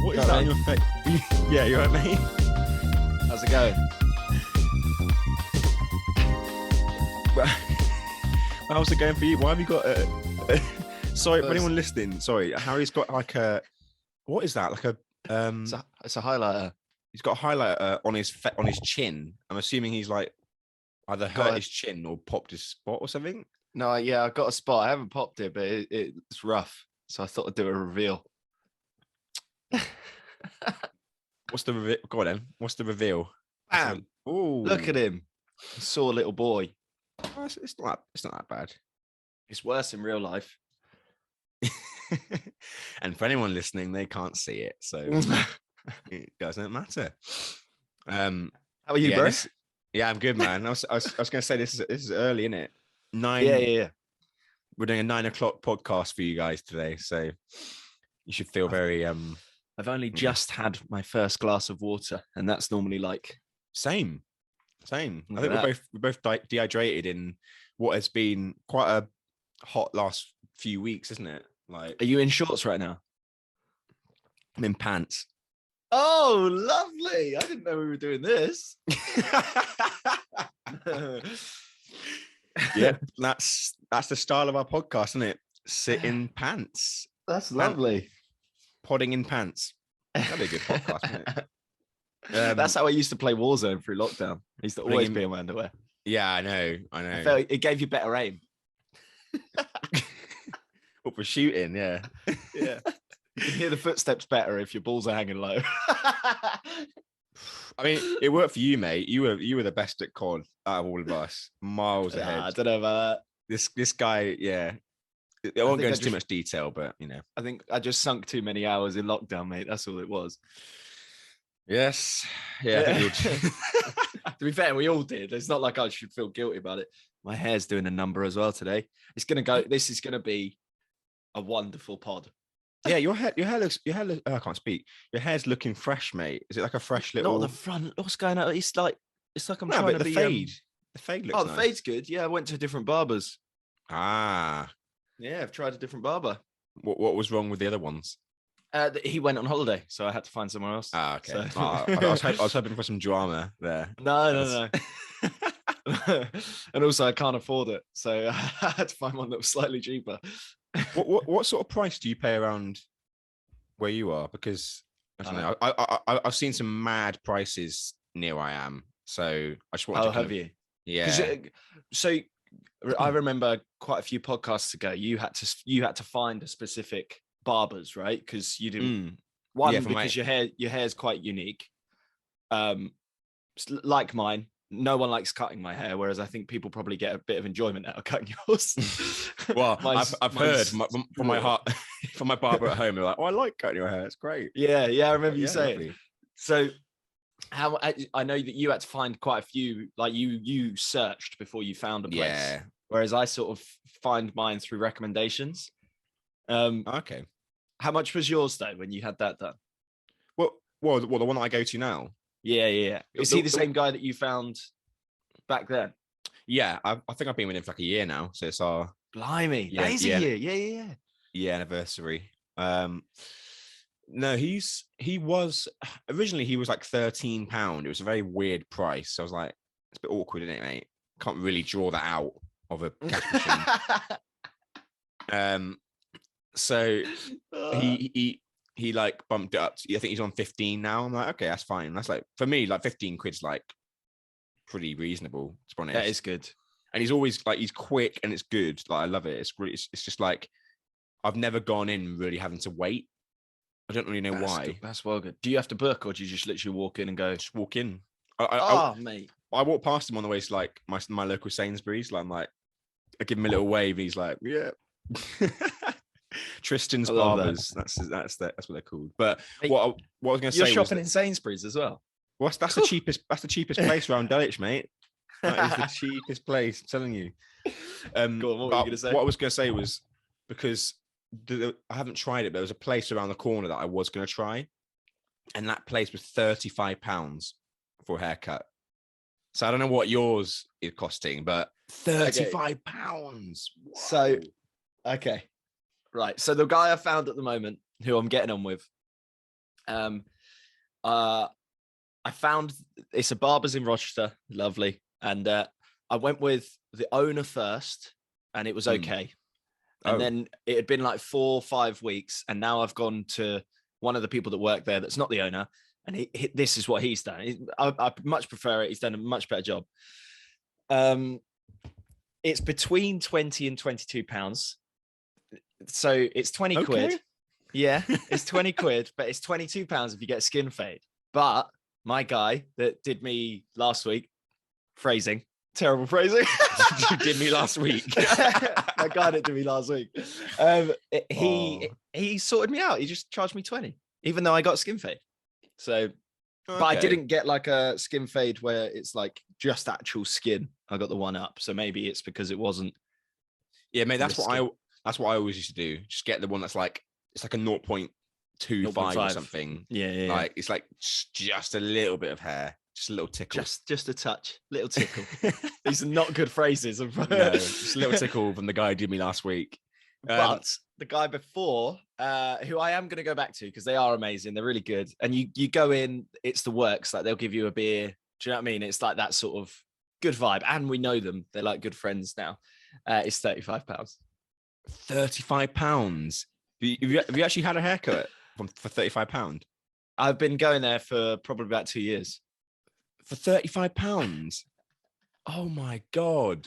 What is that on your face? Yeah, you know what I mean? How's it going? How's it going for you? Why have you got sorry, for anyone listening, sorry, Harry's got like a, what is that? Like a It's a highlighter. he's got a highlighter on his chin. I'm assuming he's like either hurt his chin or popped his spot or something. No, yeah, I've got a spot. I haven't popped it, but it's rough. So I thought I'd do a reveal. What's the reveal? Go on then. What's the reveal? Bam! Ooh. Look at him. Sore little boy. Oh, it's not that bad. It's worse in real life. And for anyone listening, they can't see it, so it doesn't matter. How are you, bro? Yeah, I'm good, man. I was going to say this is early, isn't it? 9. Yeah. We're doing a 9 o'clock podcast for you guys today, so you should feel very. I've only just had my first glass of water, and that's normally like same. I Look think at we're both dehydrated in what has been quite a hot last few weeks, isn't it? Like, Are you in shorts right now? I'm in pants. Oh, lovely. I didn't know we were doing this. Yeah, that's the style of our podcast, isn't it? Sit in pants. That's lovely. Podding in pants. That'd be a good podcast, wouldn't it? That's how I used to play Warzone through lockdown. I used to always be in my underwear. Yeah, I know. I felt it gave you better aim. What for shooting? Yeah. Yeah. You can hear the footsteps better if your balls are hanging low. I mean, it worked for you, mate. You were the best at COD out of all of us, miles ahead. I don't know about that. This guy, yeah. I won't go into too much detail, but you know, I think I just sunk too many hours in lockdown, mate. That's all it was. Yes, yeah. I think To be fair, we all did. It's not like I should feel guilty about it. My hair's doing a number as well today. It's gonna go. This is gonna be a wonderful pod. Yeah, your hair looks. I can't speak. Your hair's looking fresh, mate. Is it like a fresh little? Not on the front. What's going on? It's like I'm no, trying but to the be. fade. The fade looks. Oh, the nice. fade's good. Yeah, I went to different barbers. Ah, yeah, I've tried a different barber. What was wrong with the other ones? He went on holiday, so I had to find someone else. Ah, okay. So... I was hoping for some drama there. No. And also, I can't afford it, so I had to find one that was slightly cheaper. What sort of price do you pay around where you are? Because I don't know. I've seen some mad prices near where I am, so I just want to. Have you? Yeah. So I remember quite a few podcasts ago, you had to find a specific barbers, right? Because you didn't because your hair is quite unique. Like mine, no one likes cutting my hair, whereas I think people probably get a bit of enjoyment out of cutting yours. Well, I've heard from my heart, from my barber at home, they're like, "Oh, I like cutting your hair. It's great." Yeah, I remember you saying. Lovely. So, how I know that you had to find quite a few, like you searched before you found a place. Yeah. Whereas I sort of find mine through recommendations. Okay. How much was yours though when you had that done? Well, the one that I go to now. Yeah. Is he the same guy that you found back then? Yeah, I think I've been with him for like a year now, so it's our blimey. That is a year. Yeah, anniversary. No, he was originally like £13. It was a very weird price. So I was like, it's a bit awkward, isn't it, mate? Can't really draw that out of a cash machine. So he like bumped it up. I think he's on 15 now. I'm like, okay, that's fine. That's like, for me, like 15 quid's like pretty reasonable, to be honest. That is good. And he's always like, he's quick and it's good. Like, I love it. It's really, it's just like, I've never gone in really having to wait. I don't really know why. Good. That's well good. Do you have to book or do you just literally walk in and go? Just walk in. Mate. I walk past him on the way to like my local Sainsbury's. Like, I'm like, I give him a little wave. And he's like, yeah. Tristan's Barbers. That's what they're called. But hey, what I was going to say, you're shopping in Sainsbury's as well. Well, that's the cheapest. That's the cheapest place around Dulwich, mate. That is the cheapest place. I'm telling you. Go on, what were you going to say? What I was going to say was because I haven't tried it, but there was a place around the corner that I was going to try, and that place was £35 for a haircut. So I don't know what yours is costing, but £35. Wow. So, okay. Right. So the guy I found at the moment, who I'm getting on with, Um, I found it's a barber's in Rochester, lovely, and I went with the owner first, and it was okay. And then it had been like 4 or 5 weeks, and now I've gone to one of the people that work there that's not the owner, and this is what he's done. I much prefer it. He's done a much better job. It's between 20 and 22 pounds. So it's 20 quid. Yeah, it's 20 quid, but it's 22 pounds if you get a skin fade. But my guy that did me last week, terrible phrasing. You did me last week. My guy that did me last week. He sorted me out. He just charged me 20, even though I got skin fade. So, but I didn't get like a skin fade where it's like just actual skin. I got the one up. So maybe it's because it wasn't. Yeah, mate, that's what I always used to do. Just get the one that's like, it's like a 0.25 or something. Yeah. Like it's like just a little bit of hair, just a little tickle. Just a touch, little tickle. These are not good phrases. No, just a little tickle from the guy who did me last week. But the guy before, who I am going to go back to because they are amazing. They're really good. And you go in, it's the works. Like they'll give you a beer. Do you know what I mean? It's like that sort of good vibe. And we know them. They're like good friends now. It's £35. £35. Have you actually had a haircut for £35? I've been going there for probably about 2 years. For £35? Oh my God.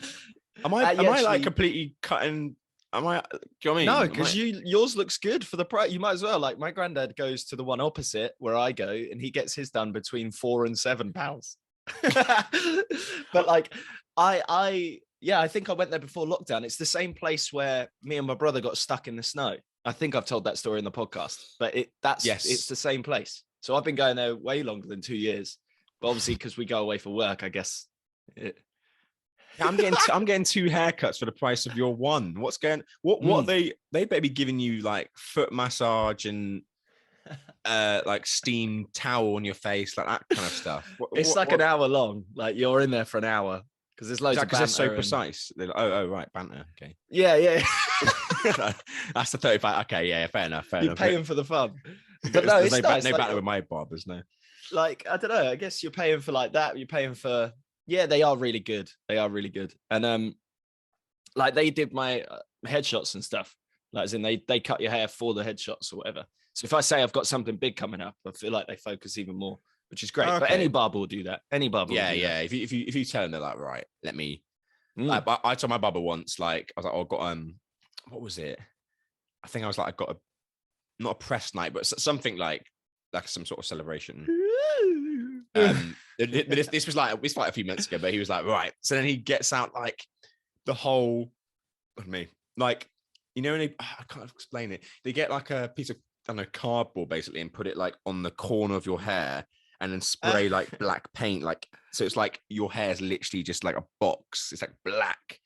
Am I like completely cutting? Do you know what I mean? No, because yours looks good for the price. You might as well. Like my granddad goes to the one opposite where I go, and he gets his done between £4 and £7. But like I think I went there before lockdown. It's the same place where me and my brother got stuck in the snow. I think I've told that story in the podcast, but it's the same place. So I've been going there way longer than 2 years. But obviously, because we go away for work, I guess. I'm getting 2 haircuts for the price of your one. What's going? What they better be giving you like foot massage and like steam towel on your face, like that kind of stuff. It's like an hour long. Like you're in there for an hour because there's loads of banter. It's so precise. They're like, oh right, banter. Okay. Yeah. That's the 35. Okay, yeah, fair enough. You're paying for the fun. But no, it's nice. No banter with my barbers, no. Like I don't know. I guess you're paying for like that. You're paying for. Yeah, they are really good. And like they did my headshots and stuff. Like as in they cut your hair for the headshots or whatever. So if I say I've got something big coming up, I feel like they focus even more, which is great. Okay. But any barber will do that. Any barber. Yeah. If you tell them, they're like, right, let me. Like, I told my barber once, like I was like, oh, I got what was it? I think I was like, I got not a press night, but something like some sort of celebration. This was like a few months ago, but he was like, right. So then he gets out like the whole, like, you know, I can't explain it. They get like a piece of, I don't know, cardboard basically and put it like on the corner of your hair and then spray like black paint. Like, so it's like your hair is literally just like a box. It's like black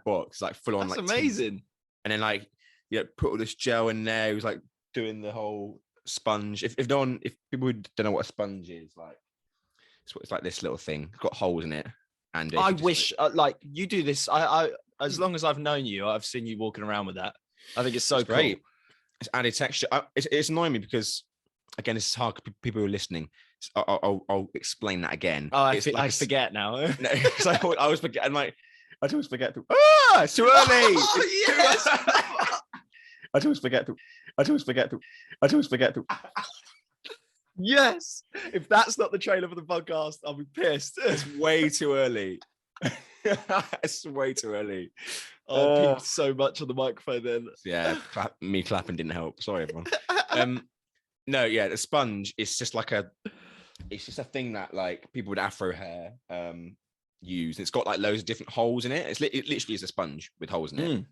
box, like full on. That's like amazing. Teeth. And then like, put all this gel in there. He was like doing the whole sponge. If people don't know what a sponge is, like it's like this little thing. It's got holes in it. And I wish like you do this. I as long as I've known you, I've seen you walking around with that. I think it's so cool. Great. It's added texture. It's annoying me because again, this is hard. People who are listening. I'll explain that again. Oh, I forget now. No, I always forget. And like I always forget to. It's too early. Oh, yes. I always forget to. Yes. If that's not the trailer for the podcast, I'll be pissed. It's way too early. It's way too early. I peaked so much on the microphone then. Yeah, me clapping didn't help. Sorry, everyone. No, yeah, the sponge is just like it's just a thing that like people with afro hair use. It's got like loads of different holes in it. It literally is a sponge with holes in it.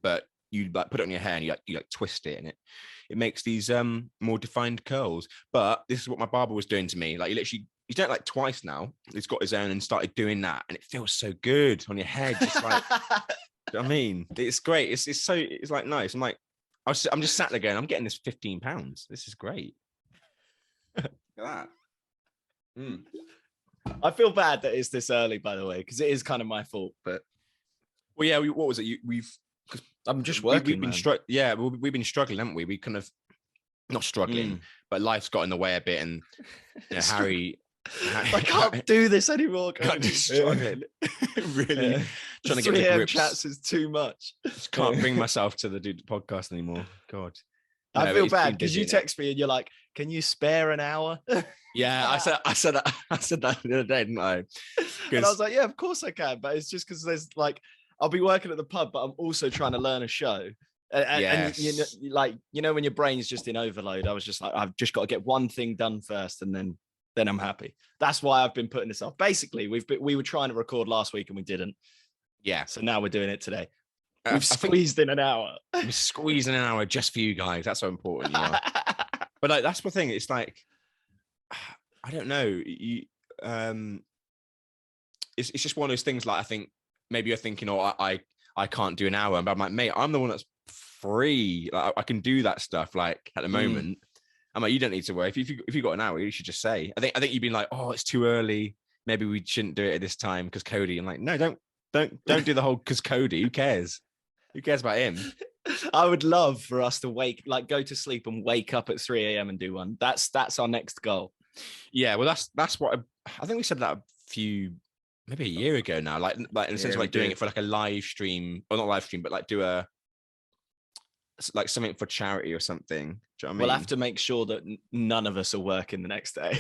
But you like put it on your hair and you like twist it and it makes these more defined curls. But this is what my barber was doing to me. Like he's done it like twice now. He's got his own and started doing that, and it feels so good on your head. Just like, I mean, it's great. It's like nice. I'm like, I'm just sat there going, I'm getting this £15. This is great. Look at that. I feel bad that it's this early, by the way, because it is kind of my fault. But well, yeah, what was it? I'm just working. We've been struggling, haven't we? We kind of not struggling, but life's got in the way a bit. And Harry, I can't do this anymore. Can't just struggling. Really trying to get 3 to a.m. grips. chats is too much. Just can't bring myself to the podcast anymore. God. I feel bad because you text me and you're like, "Can you spare an hour?" Yeah, I said that the other day, didn't I? And I was like, "Yeah, of course I can," but it's just because there's like, I'll be working at the pub, but I'm also trying to learn a show. And you know, when your brain's just in overload, I was just like, I've just got to get one thing done first, and then I'm happy. That's why I've been putting this off. Basically, we were trying to record last week and we didn't. Yeah. So now we're doing it today. We've squeezed in an hour. We're squeezing an hour just for you guys. That's so important, you know. But like, that's the thing. It's like, I don't know. It's just one of those things. Like, I think maybe you're thinking, oh, I can't do an hour, but I'm like, mate, I'm the one that's free. Like, I can do that stuff. Like at the moment, I'm like, you don't need to worry. If you got an hour, you should just say. I think you've been like, oh, it's too early. Maybe we shouldn't do it at this time because Cody. I'm like, no, don't do the whole because Cody. Who cares? Who cares about him? I would love for us to go to sleep and wake up at 3 a.m. and do one. That's our next goal. Yeah, well, that's what I think we said that maybe a year ago now. Like in the sense of like doing it for like a live stream, or not live stream, but like do like something for charity or something. Do you know what I mean? We'll have to make sure that none of us are working the next day.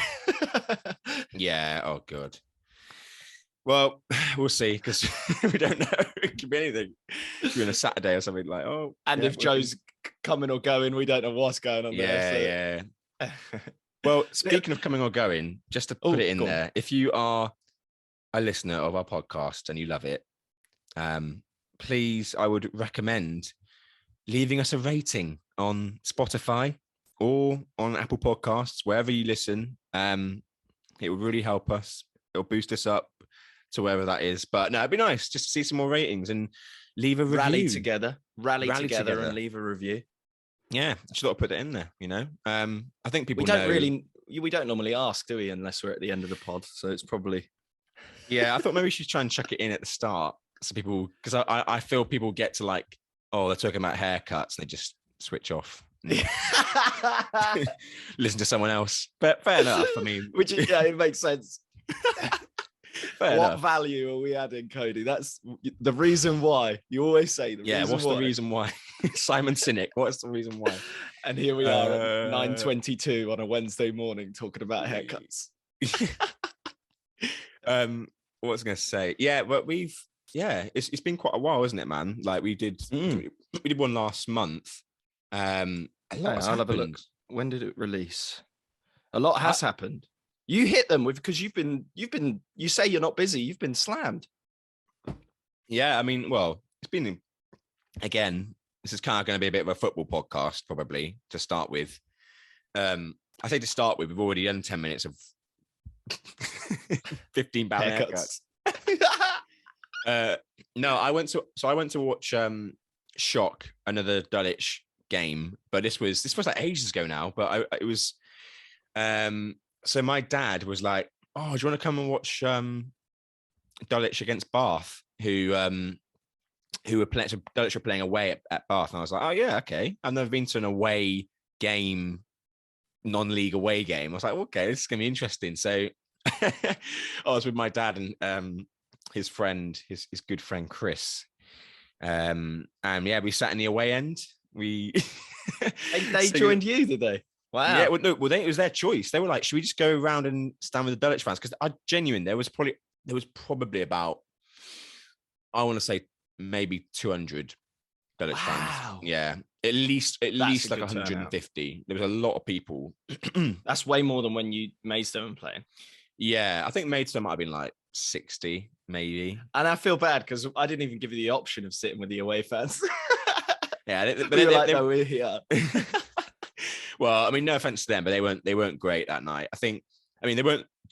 Yeah. Oh, God. Well, we'll see because we don't know. It could be anything. It could be on a Saturday or something like, oh. And if Joe's coming or going, we don't know what's going on there. Yeah. Well, speaking of coming or going, just to put it in there, if you are a listener of our podcast and you love it, please, I would recommend leaving us a rating on Spotify or on Apple Podcasts, wherever you listen. It would really help us. It'll boost us up to wherever that is. But no, it'd be nice just to see some more ratings and leave a review. Rally together and leave a review. Yeah, just thought I'd put it in there, you know. I think people we don't normally ask, do we, unless we're at the end of the pod. So it's probably. Yeah, I thought maybe we should try and chuck it in at the start. So people, because I feel people get to like, oh, they're talking about haircuts and they just switch off. Listen to someone else. But fair enough. I mean, it makes sense. What enough. Value are we adding, Cody? That's the reason why. You always say the reason what's why. The reason why? Simon Sinek, what's the reason why? And here we are at 9:22 on a Wednesday morning talking about haircuts. What was I going to say? Yeah, but it's been quite a while, isn't it, man? Like we did one last month. A lot I'll have a look. When did it release? A lot has happened. You hit them because you say you're not busy. You've been slammed. Yeah, I mean, well, it's been, again, this is kind of going to be a bit of a football podcast, probably, to start with. I say to start with, we've already done 10 minutes of £15 haircuts. No, I went to watch Shock, another Dulwich game, but this was like ages ago now, but it was so my dad was like, oh, do you want to come and watch Dulwich against Bath, who were playing, so Dulwich were playing away at Bath, and I was like, oh yeah, okay. I've never been to an away game, non-league away game. I was like, okay, this is gonna be interesting. So I was with my dad and his friend, his good friend Chris, and yeah, we sat in the away end. They joined you, did they? Wow. Yeah, it was their choice. They were like, should we just go around and stand with the Dulwich fans? Because there was probably about, I want to say maybe 200 Dulwich fans. Yeah, at least like 150. Turnout. There was a lot of people. That's way more than when you Maidstone playing. Yeah, I think Maidstone might have been like 60, maybe. And I feel bad because I didn't even give you the option of sitting with the away fans. Yeah, no, we're here. Well, I mean, no offense to them, but they weren't great that night.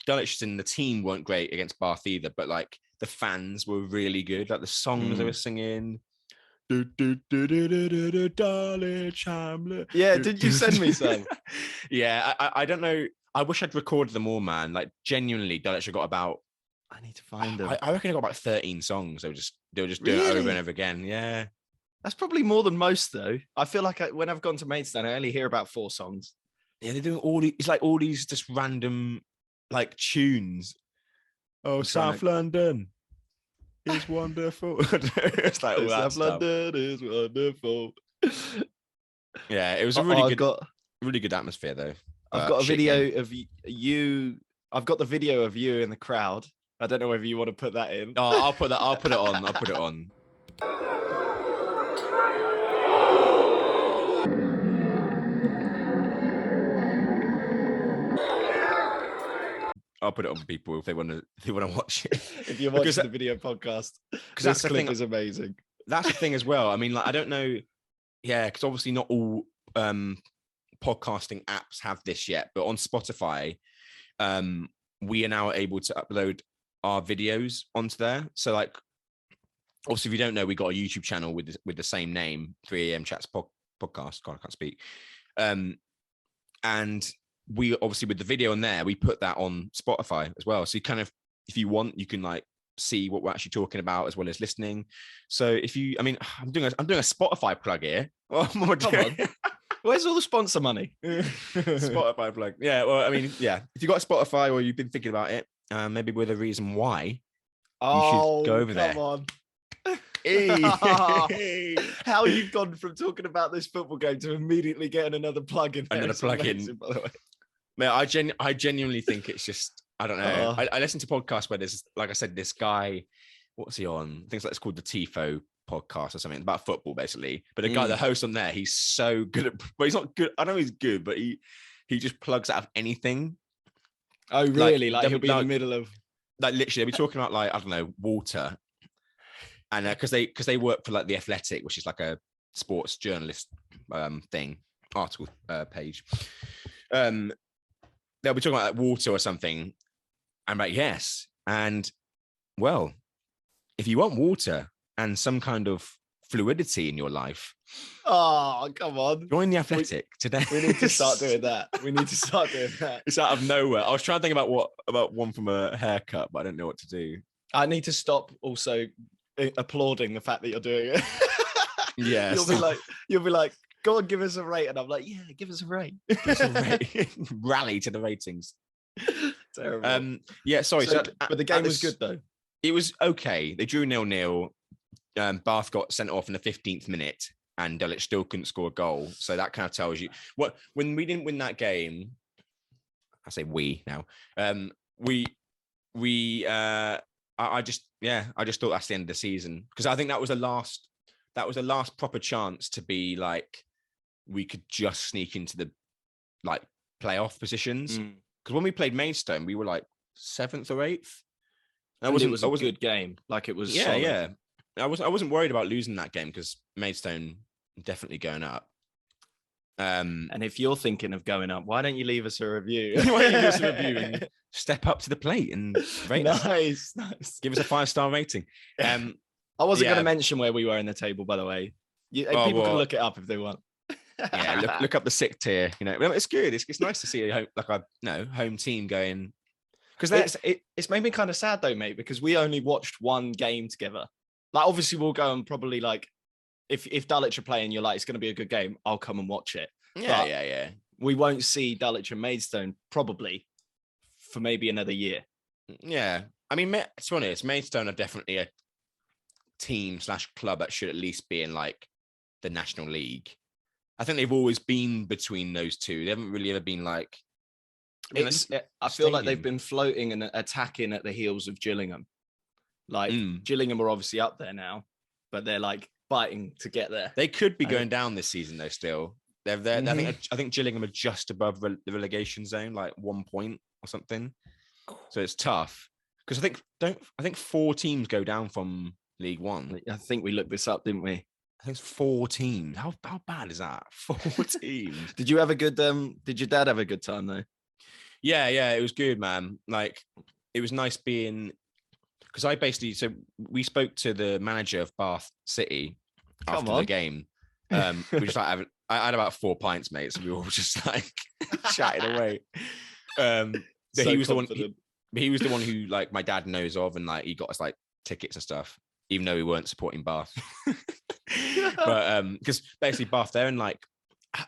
Dulwich and the team weren't great against Bath either, but like the fans were really good. Like the songs they were singing. Dulwich Hamlet. Yeah, did you send me some? Yeah, I don't know. I wish I'd recorded them all, man. Like genuinely, Dulwich got about. I need to find them. I reckon I got about 13 songs. They were just doing it over and over again. Yeah. That's probably more than most, though. I feel like when I've gone to Maidstone, I only hear about 4 songs. Yeah, they're doing all these. It's like all these just random like tunes. Oh, South London is wonderful. It's like all that South stuff. London is wonderful. Yeah, it was a really good atmosphere though. I've got a video of you. I've got the video of you in the crowd. I don't know whether you want to put that in. Oh, I'll put it on. I'll put it on. I'll put it on for people if they want to watch it. If you're watching the video podcast, because this clip is amazing. That's the thing as well. I mean, like, I don't know. Yeah, because obviously not all podcasting apps have this yet, but on Spotify, we are now able to upload our videos onto there. So, like, obviously, if you don't know, we got a YouTube channel with the same name, 3 a.m. Chats podcast. God, I can't speak. And we obviously, with the video on there, we put that on Spotify as well. So you kind of, if you want, you can like see what we're actually talking about as well as listening. So if you, I mean, I'm doing a Spotify plug here. Come on. Where's all the sponsor money? Spotify plug. Yeah. Well, I mean, yeah. If you got Spotify or you've been thinking about it, maybe with a reason why, you should go over there. Come on. How you've gone from talking about this football game to immediately getting another plug in. Another plug in, by the way. Man, I genuinely think it's just, I don't know. I listen to podcasts where there's, like I said, this guy, what's he on? I think it's called the Tifo podcast or something about football, basically. But the guy, the host on there, he's so good at, but he's not good. I know he's good, but he just plugs out of anything. Oh, really? Like he'll be in the middle of, like, literally, they'll be talking about, like, I don't know, water. And because they work for like The Athletic, which is like a sports journalist article page. They'll be talking about like water or something. I'm like, yes. And well, if you want water and some kind of fluidity in your life, oh, come on, join The Athletic today. We need to start doing that. It's out of nowhere. I was trying to think about one from a haircut, but I don't know what to do. I need to stop also applauding the fact that you're doing it. Yeah. You'll be like, go on, give us a rate. And I'm like, yeah, give us a rate. Rally to the ratings. Terrible. Yeah, sorry. But the game was good though. It was okay. They drew 0-0. Bath got sent off in the 15th minute and Dulwich still couldn't score a goal. So that kind of tells you when we didn't win that game. I say we now. I just thought that's the end of the season, because I think that was the last proper chance to be like, we could just sneak into the like playoff positions. Because when we played Maidstone, we were like 7th or 8th. It was a good game. Like, it was solid. Yeah. I wasn't worried about losing that game because Maidstone definitely going up. And if you're thinking of going up, why don't you leave us a review? Why don't you leave us a review and step up to the plate and rate us? Nice. Give us a 5-star rating. I wasn't going to mention where we were in the table, by the way. People can look it up if they want. Yeah, look up the 6th tier. You know, it's good. It's nice to see a home team going. Because it's made me kind of sad though, mate, because we only watched one game together. Like, obviously we'll go and probably, like, if Dulwich are playing, you're like, it's going to be a good game, I'll come and watch it. Yeah. We won't see Dulwich and Maidstone probably for maybe another year. Yeah. I mean, to be honest, Maidstone are definitely a team/club that should at least be in like the National League. I think they've always been between those two. They haven't really ever been like. I feel like they've been floating and attacking at the heels of Gillingham. Like, Gillingham are obviously up there now, but they're like fighting to get there. They could be going down this season though. Still, they're there. I think Gillingham are just above the relegation zone, like 1 point or something. So it's tough because I think 4 teams go down from League One. I think we looked this up, didn't we? I think it's 4 teams. How bad is that? 4 teams. Did you have a good? Did your dad have a good time though? Yeah, it was good, man. Like, it was nice being, because we spoke to the manager of Bath City after the game. We just like I had about 4 pints, mate. So we were all just like chatting away. He was the one who like my dad knows of, and like he got us like tickets and stuff. even though we weren't supporting Bath. But because basically Bath, they're in like,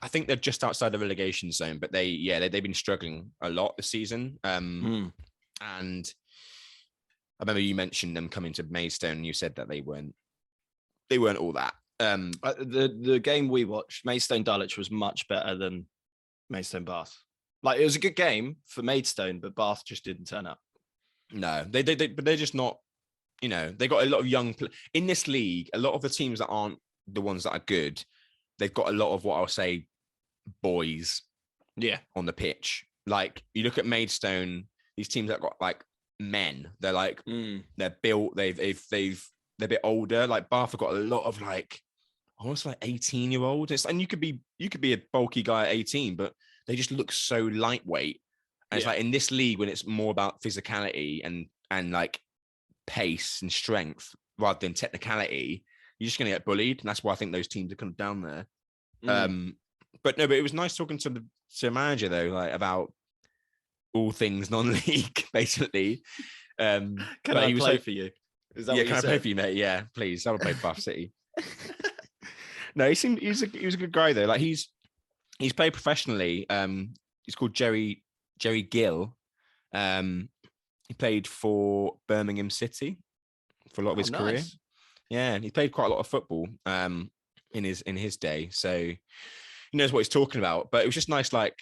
I think they're just outside the relegation zone, but they've been struggling a lot this season. And I remember you mentioned them coming to Maidstone, and you said that they weren't all that. The game we watched, Maidstone Dulwich, was much better than Maidstone Bath. Like, it was a good game for Maidstone, but Bath just didn't turn up. No, but they're just not. You know, they got a lot of young in this league. A lot of the teams that aren't the ones that are good, they've got a lot of what I'll say boys, on the pitch. Like, you look at Maidstone, these teams that got like men. They're like they're built. They're a bit older. Like Bath have got a lot of like almost like 18-year-olds. And you could be a bulky guy at 18, but they just look so lightweight. And it's like in this league when it's more about physicality and like pace and strength rather than technicality, you're just going to get bullied, and that's why I think those teams are kind of down there. But it was nice talking to the manager though, like about all things non-league, basically. Can I play for you? Is that what can I play for you, mate? Yeah, please. I would play Bath City. No, he was a good guy though. Like he's played professionally. He's called Jerry Gill. He played for Birmingham City for a lot of his career. Yeah, and he played quite a lot of football in his day, so he knows what he's talking about. But it was just nice, like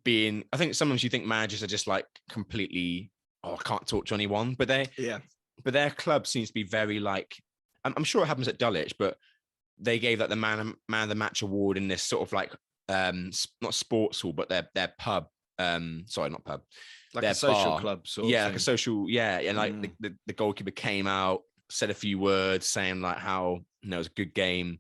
I think sometimes you think managers are just like completely, I can't talk to anyone, but their club seems to be very like, I'm sure it happens at Dulwich, but they gave like the man of the match award in this sort of like not sports hall, but their pub. Sorry, not pub. Like a social club sort of thing. Like a social, and like the goalkeeper came out, said a few words saying like how it was a good game.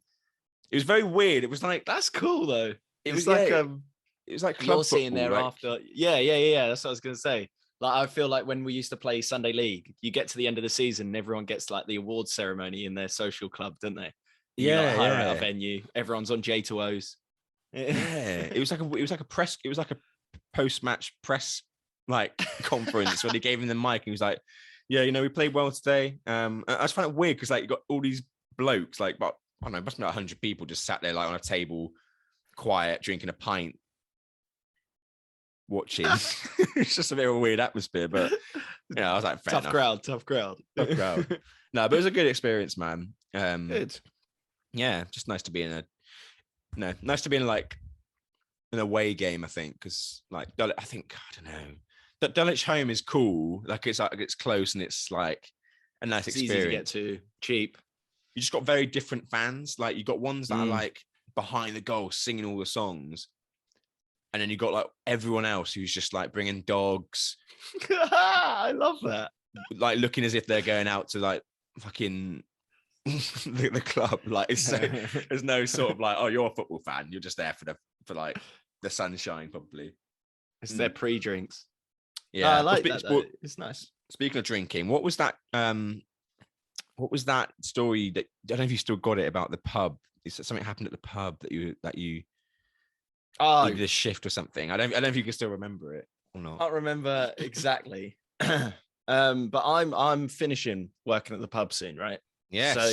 It was very weird. It was like, that's cool though. It was like club you're seeing football, thereafter. Like, yeah. That's what I was gonna say. Like, I feel like when we used to play Sunday League, you get to the end of the season and everyone gets like the awards ceremony in their social club, don't they? Hire out a venue. Everyone's on J2Os. It was like a post-match press like conference when he gave him the mic and he was like, we played well today. I just found it weird because like you got all these blokes, like, but I don't know, must be like 100 people just sat there like on a table, quiet, drinking a pint, watching. It's just a bit of a weird atmosphere, but I was like, tough crowd. No, but it was a good experience, man. Good. Yeah, just nice to be in like an away game, I think, because like I don't know. But Dulwich home is cool. Like it's close and it's like a nice experience. Easy to get to, cheap. You just got very different fans. Like you got ones that are like behind the goal singing all the songs, and then you got like everyone else who's just like bringing dogs. I love that. Like looking as if they're going out to like fucking the club. Like there's no sort of like, oh, you're a football fan. You're just there for like the sunshine, probably. It's their pre-drinks. Yeah, I like that. It's nice. Speaking of drinking, what was that story that, I don't know if you still got it, about the pub? Is that something happened at the pub that you did a shift or something? I don't know if you can still remember it or not. I can't remember exactly. But I'm finishing working at the pub soon, right? Yes. So,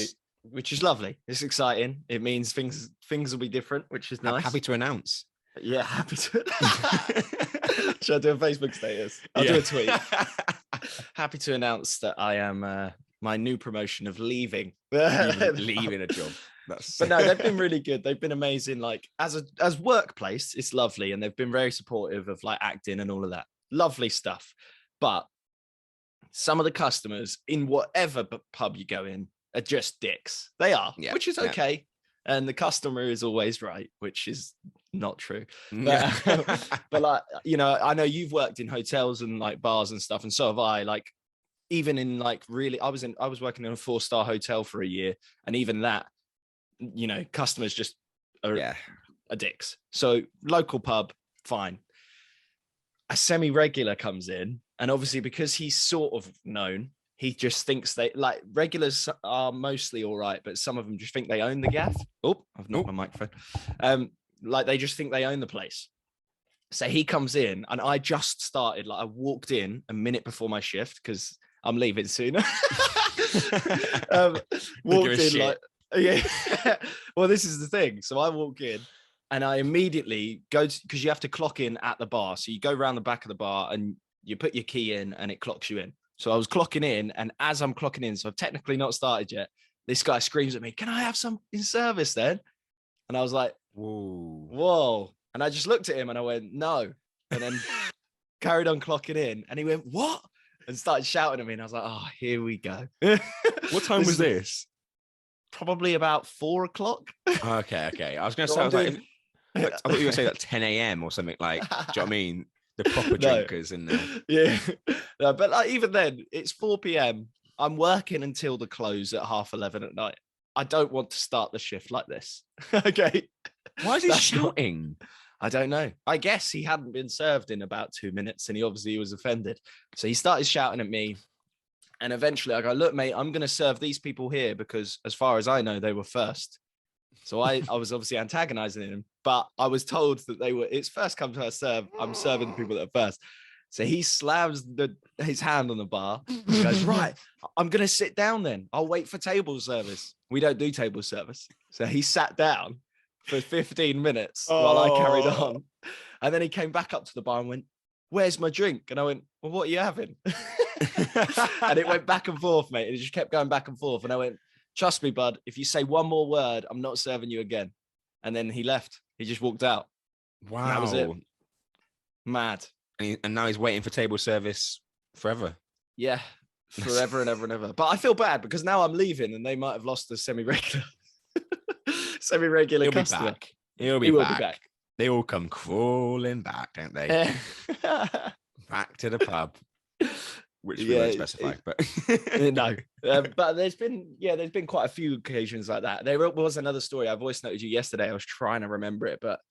which is lovely. It's exciting. It means things will be different, which is nice. Happy to announce. Yeah, happy to. Should I do a Facebook status? I'll do a tweet. Happy to announce that I am my new promotion of leaving a job. But no, they've been really good. They've been amazing. Like as workplace, it's lovely, and they've been very supportive of like acting and all of that. Lovely stuff. But some of the customers in whatever pub you go in are just dicks. They are, which is okay. And the customer is always right, which is not true. But like, I know you've worked in hotels and like bars and stuff, and so have I. Like, even in like really, I was working in a 4-star hotel for a year, and even that, customers just are dicks. So local pub, fine. A semi-regular comes in, and obviously because he's sort of known, he just thinks they like regulars are mostly all right, but some of them just think they own the gaff. Oh, I've knocked my microphone. Like they just think they own the place. So he comes in, and I just started, like I walked in a minute before my shift because I'm leaving sooner. um, walked in shit. like, yeah. Well, this is the thing. So I walk in and I immediately go to, because you have to clock in at the bar. So you go around the back of the bar and you put your key in and it clocks you in. So I was clocking in, and as I'm clocking in, so I've technically not started yet, this guy screams at me, "Can I have some in service then?" And I was like, whoa. And I just looked at him and I went, no. And then carried on clocking in. And he went, what? And started shouting at me. And I was like, oh, here we go. What time was this? Probably about 4 o'clock. Okay. I was going to say, I thought you were going to say that 10 a.m. or something like, do you know what I mean? The proper drinkers in there. Yeah. No, but like, even then, it's 4 p.m. I'm working until the close at 11:30 at night. I don't want to start the shift like this. Okay. Why is he shouting? I don't know. I guess he hadn't been served in about 2 minutes and he obviously was offended. So he started shouting at me. And eventually I go, look, mate, I'm going to serve these people here because as far as I know, they were first. So I was obviously antagonizing him, but I was told that it's first come, first serve. I'm serving the people that are first. So he slams his hand on the bar and goes, right, I'm going to sit down then. I'll wait for table service. We don't do table service. So he sat down for 15 minutes while I carried on. And then he came back up to the bar and went, where's my drink? And I went, well, what are you having? And it went back and forth, mate. And it just kept going back and forth. And I went, trust me, bud, if you say one more word, I'm not serving you again. And then he left. He just walked out. Wow. And that was it. Mad. And now he's waiting for table service forever. Yeah, forever and ever and ever. But I feel bad because now I'm leaving and they might have lost the semi-regular customer. He'll be back. They all come crawling back, don't they? Back to the pub. Which we won't specify, but no. But there's been quite a few occasions like that. There was another story. I voice noted you yesterday. I was trying to remember it, but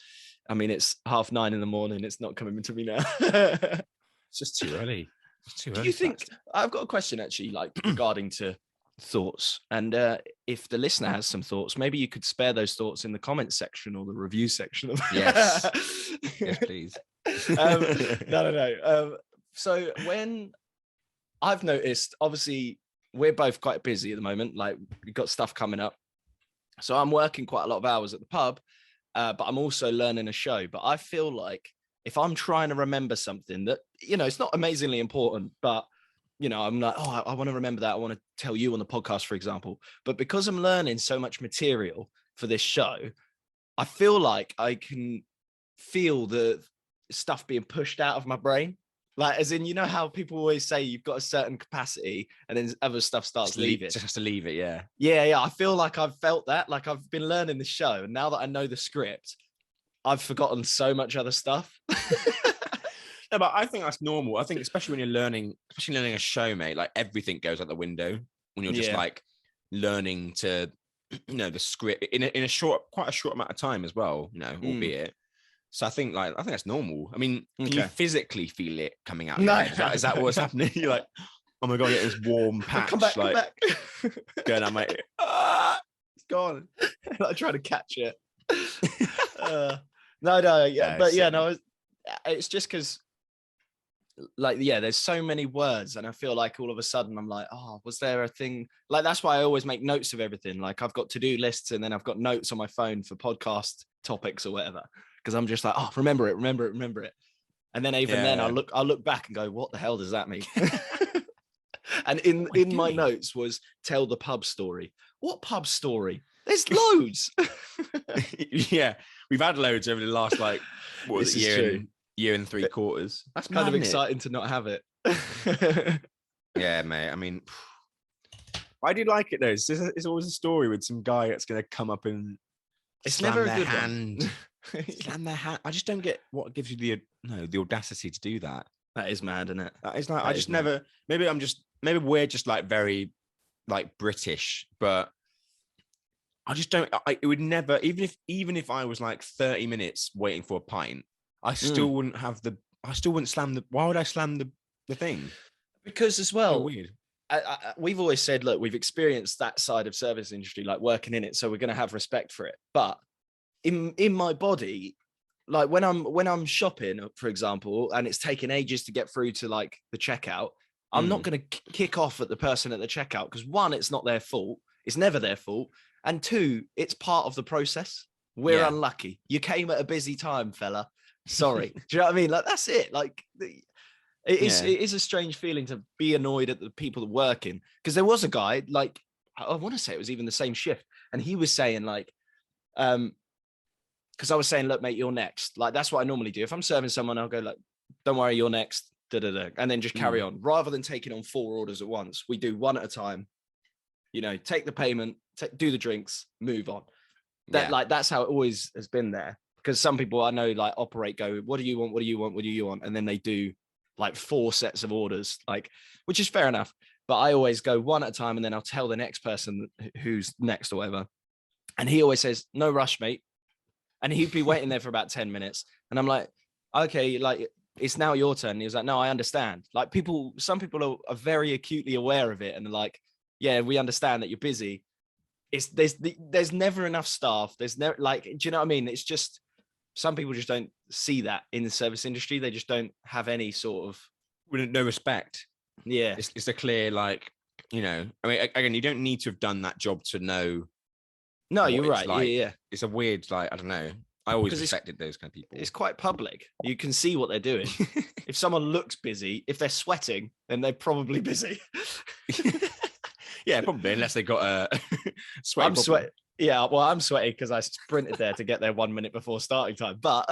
I mean, it's 9:30 in the morning. It's not coming to me now. It's just too early. Do you think? I've got a question actually, like regarding to thoughts, and if the listener has some thoughts, maybe you could spare those thoughts in the comments section or the review section. Yes, yes, please. No. So when I've noticed, obviously, we're both quite busy at the moment. Like we've got stuff coming up. So I'm working quite a lot of hours at the pub, but I'm also learning a show. But I feel like if I'm trying to remember something that, it's not amazingly important, but, I'm like, oh, I want to remember that. I want to tell you on the podcast, for example. But because I'm learning so much material for this show, I feel like I can feel the stuff being pushed out of my brain. Like, as in, how people always say you've got a certain capacity and then other stuff starts leaving. Just has to leave it, yeah. Yeah. I feel like I've felt that. Like I've been learning the show. And now that I know the script, I've forgotten so much other stuff. No, but I think that's normal. I think especially when you're learning a show, mate, like everything goes out the window when you're just like learning to, the script in quite a short amount of time as well, albeit. So I think that's normal. I mean, can you physically feel it coming out? No. Is that what's happening? You're like, oh my God, get this warm patch. Come back. Going out, mate. It's gone. I'm trying to catch it. No. It's just because, there's so many words, and I feel like all of a sudden I'm like, oh, was there a thing? Like that's why I always make notes of everything. Like I've got to-do lists, and then I've got notes on my phone for podcast topics or whatever. Because I'm just like, oh, remember it. And then then I'll look back and go, what the hell does that mean? And in my notes was tell the pub story. What pub story? There's loads. Yeah, we've had loads over the last year and 3 quarters. That's kind of exciting to not have it. Yeah, mate. I mean, I do like it though. It's always a story with some guy that's going to come up and it's never a good hand. Slam their hand. I just don't get what gives you the audacity to do that. That is mad, isn't it? That is like, I just never. Maybe we're just like very like British, but I just don't. It would never. Even if I was like 30 minutes waiting for a pint, I still wouldn't have the. I still wouldn't slam the. Why would I slam the thing? Because as well, weird. We've always said, look, we've experienced that side of service industry, like working in it, so we're going to have respect for it. But in my body, like when I'm shopping, for example, and it's taking ages to get through to like the checkout, I'm not going to kick off at the person at the checkout because one, it's not their fault. It's never their fault. And two, it's part of the process. We're unlucky. You came at a busy time, fella. Sorry. Do you know what I mean? Like, that's it. Like, it is a strange feeling to be annoyed at the people that work in. Because there was a guy, like, I want to say it was even the same shift. And he was saying, like, because I was saying, look, mate, you're next. Like, that's what I normally do. If I'm serving someone, I'll go, like, don't worry, you're next. And then just carry on. Rather than taking on 4 orders at once, we do 1 at a time. You know, take the payment, do the drinks, move on. That's how it always has been there. Because some people I know like operate, go, what do you want? What do you want? What do you want? And then they do like 4 sets of orders, like, which is fair enough. But I always go 1 at a time, and then I'll tell the next person who's next or whatever. And he always says, no rush, mate. And he'd be waiting there for about 10 minutes. And I'm like, okay, like, it's now your turn. And he was like, no, I understand. Like, some people are very acutely aware of it. And they're like, yeah, we understand that you're busy. There's never enough staff. There's never, like, do you know what I mean? It's just, some people just don't see that in the service industry. They just don't have any sort of, no respect. Yeah. It's a clear, like, you know, I mean, again, you don't need to have done that job to know. No, you're right. Like. Yeah. It's a weird, like, I don't know. I always respected those kind of people. It's quite public. You can see what they're doing. If someone looks busy, if they're sweating, then they're probably busy. Yeah, probably, unless they got a sweat. I'm sweating. Yeah, well, I'm sweating because I sprinted there to get there 1 minute before starting time. But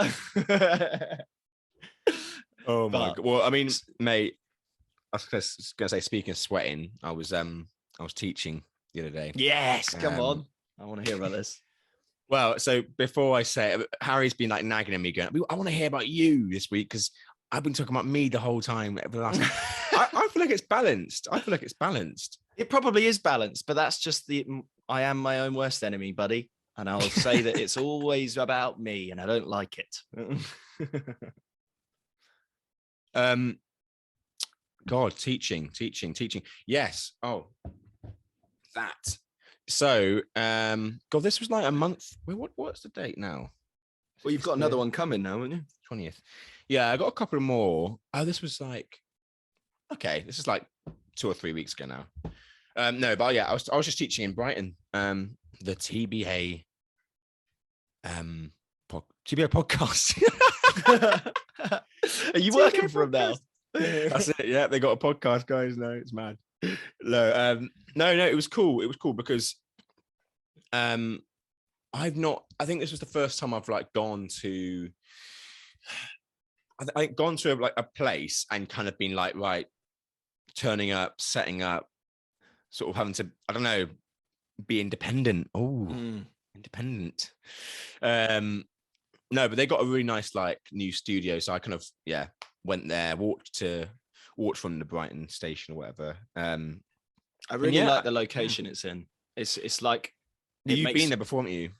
oh my god. Well, I mean, mate, I was gonna say, speaking of sweating, I was teaching the other day. Yes, come on. I want to hear about this. Well, so before I say it, Harry's been like nagging at me, going, I want to hear about you this week because I've been talking about me the whole time for the last. I feel like it's balanced. It probably is balanced, but that's just I am my own worst enemy, buddy. And I'll say that it's always about me, and I don't like it. God, teaching. Yes. Oh, that. So, God, this was like a month. What's the date now? Well, you've got another one coming now, haven't you? 20th. Yeah, I got a couple more. Oh, this was like, okay, this is like 2 or 3 weeks ago now. No, but yeah, I was just teaching in Brighton, the TBA podcast. Are you working for them now? That's it. Yeah, they got a podcast, guys. No, it's mad. No, it was cool. It was cool because I think this was the first time I've like gone to a place and kind of been like, right, turning up, setting up, sort of having to, I don't know, be independent. Independent. No, but they got a really nice like new studio, so I kind of went there, walked from the Brighton station or whatever. I really like the location it's in. It's like, you've been there before, haven't you?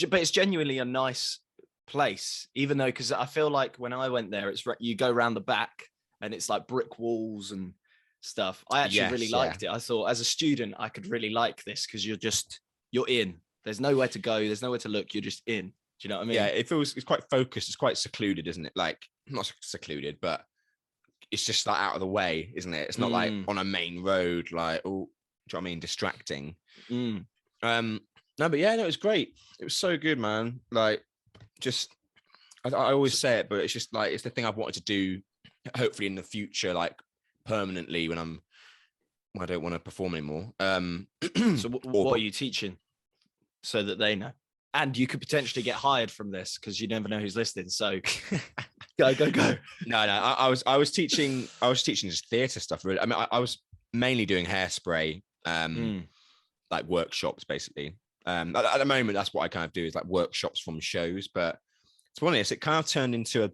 But it's genuinely a nice place, even though, because I feel like when I went there, you go around the back and it's like brick walls and stuff. I actually really liked it. I thought as a student I could really like this because you're in. There's nowhere to go. There's nowhere to look. You're just in. Do you know what I mean? Yeah, it's quite focused. It's quite secluded, isn't it? Like, not secluded, but it's just like out of the way, isn't it? It's not like on a main road, like, oh, do you know what I mean? Distracting. No, but yeah, no, it was great. It was so good, man. Like, just, I always say it, but it's just like, it's the thing I've wanted to do, hopefully in the future, like permanently when I don't want to perform anymore. So what are you teaching so that they know? And you could potentially get hired from this because you never know who's listening. So go. No, I was teaching just theatre stuff, really. I mean, I was mainly doing hairspray, like workshops, basically. At the moment, that's what I kind of do, is like workshops from shows. But to be honest, it kind of turned into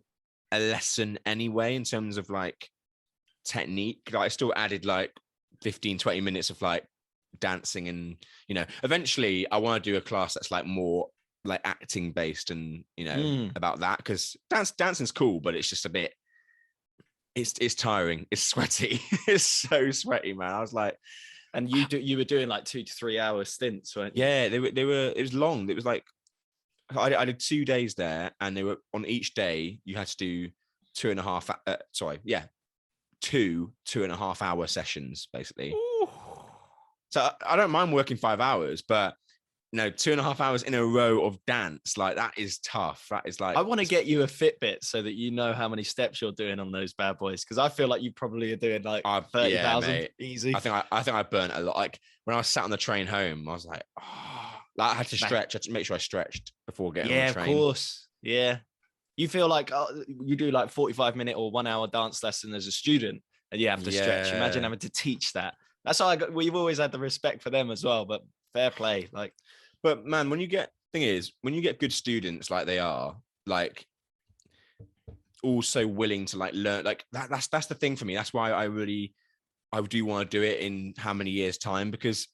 a lesson anyway, in terms of like technique. Like, I still added like 15-20 minutes of like dancing, and eventually I want to do a class that's like more like acting based, and about that, because dancing's cool, but it's just a bit, it's tiring, it's sweaty. It's so sweaty, man. I was like, and you were doing like 2 to 3 hour stints, weren't you? Yeah, they were. It was long. It was like I did 2 days there, and they were on each day you had to do 2.5. 2.5 hour sessions, basically. Ooh. So I don't mind working 5 hours, but 2.5 hours in a row of dance, like that is tough. That is like, I want to get you a Fitbit so that you know how many steps you're doing on those bad boys, because I feel like you probably are doing like 30,000 easy. I think I burnt a lot. Like when I was sat on the train home, I was like, I had to stretch. I had to make sure I stretched before getting on the train. Yeah, of course. Yeah. You feel like you do like 45-minute or 1 hour dance lesson as a student and you have to stretch. Imagine having to teach that. That's how we've always had the respect for them as well, but fair play. Like, but man, when you get good students like they are, like also willing to like learn, like that's the thing for me. That's why I do want to do it in how many years time, because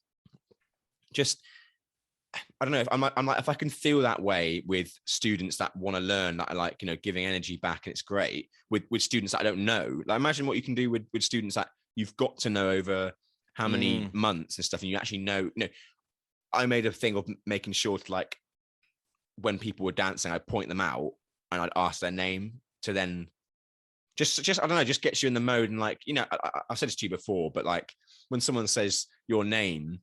just, I don't know, if I'm like, if I can feel that way with students that want to learn, that are like, giving energy back, and it's great with students that I don't know. Like imagine what you can do with students that you've got to know over how many months and stuff, and you actually know. I made a thing of making sure to, like, when people were dancing, I'd point them out and I'd ask their name to then just I don't know, just gets you in the mode. And like, I've said this to you before, but like when someone says your name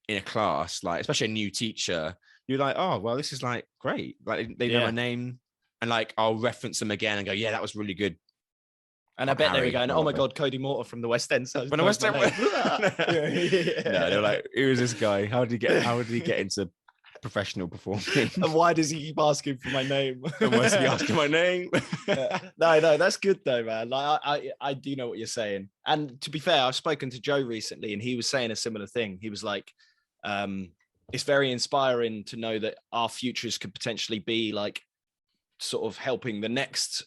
in a class, like especially a new teacher, you're like, oh well, this is like great, like they know my name, and like I'll reference them again and go, yeah, that was really good. And I bet they were going, oh my god, Cody Mortar from the West End. So when the West End, no, they're like, who is this guy? How did he get into professional performing? And why does he keep asking for my name? And why is he asking my name? No, that's good though, man. Like I do know what you're saying. And to be fair, I've spoken to Joe recently, and he was saying a similar thing. He was like, it's very inspiring to know that our futures could potentially be like sort of helping the next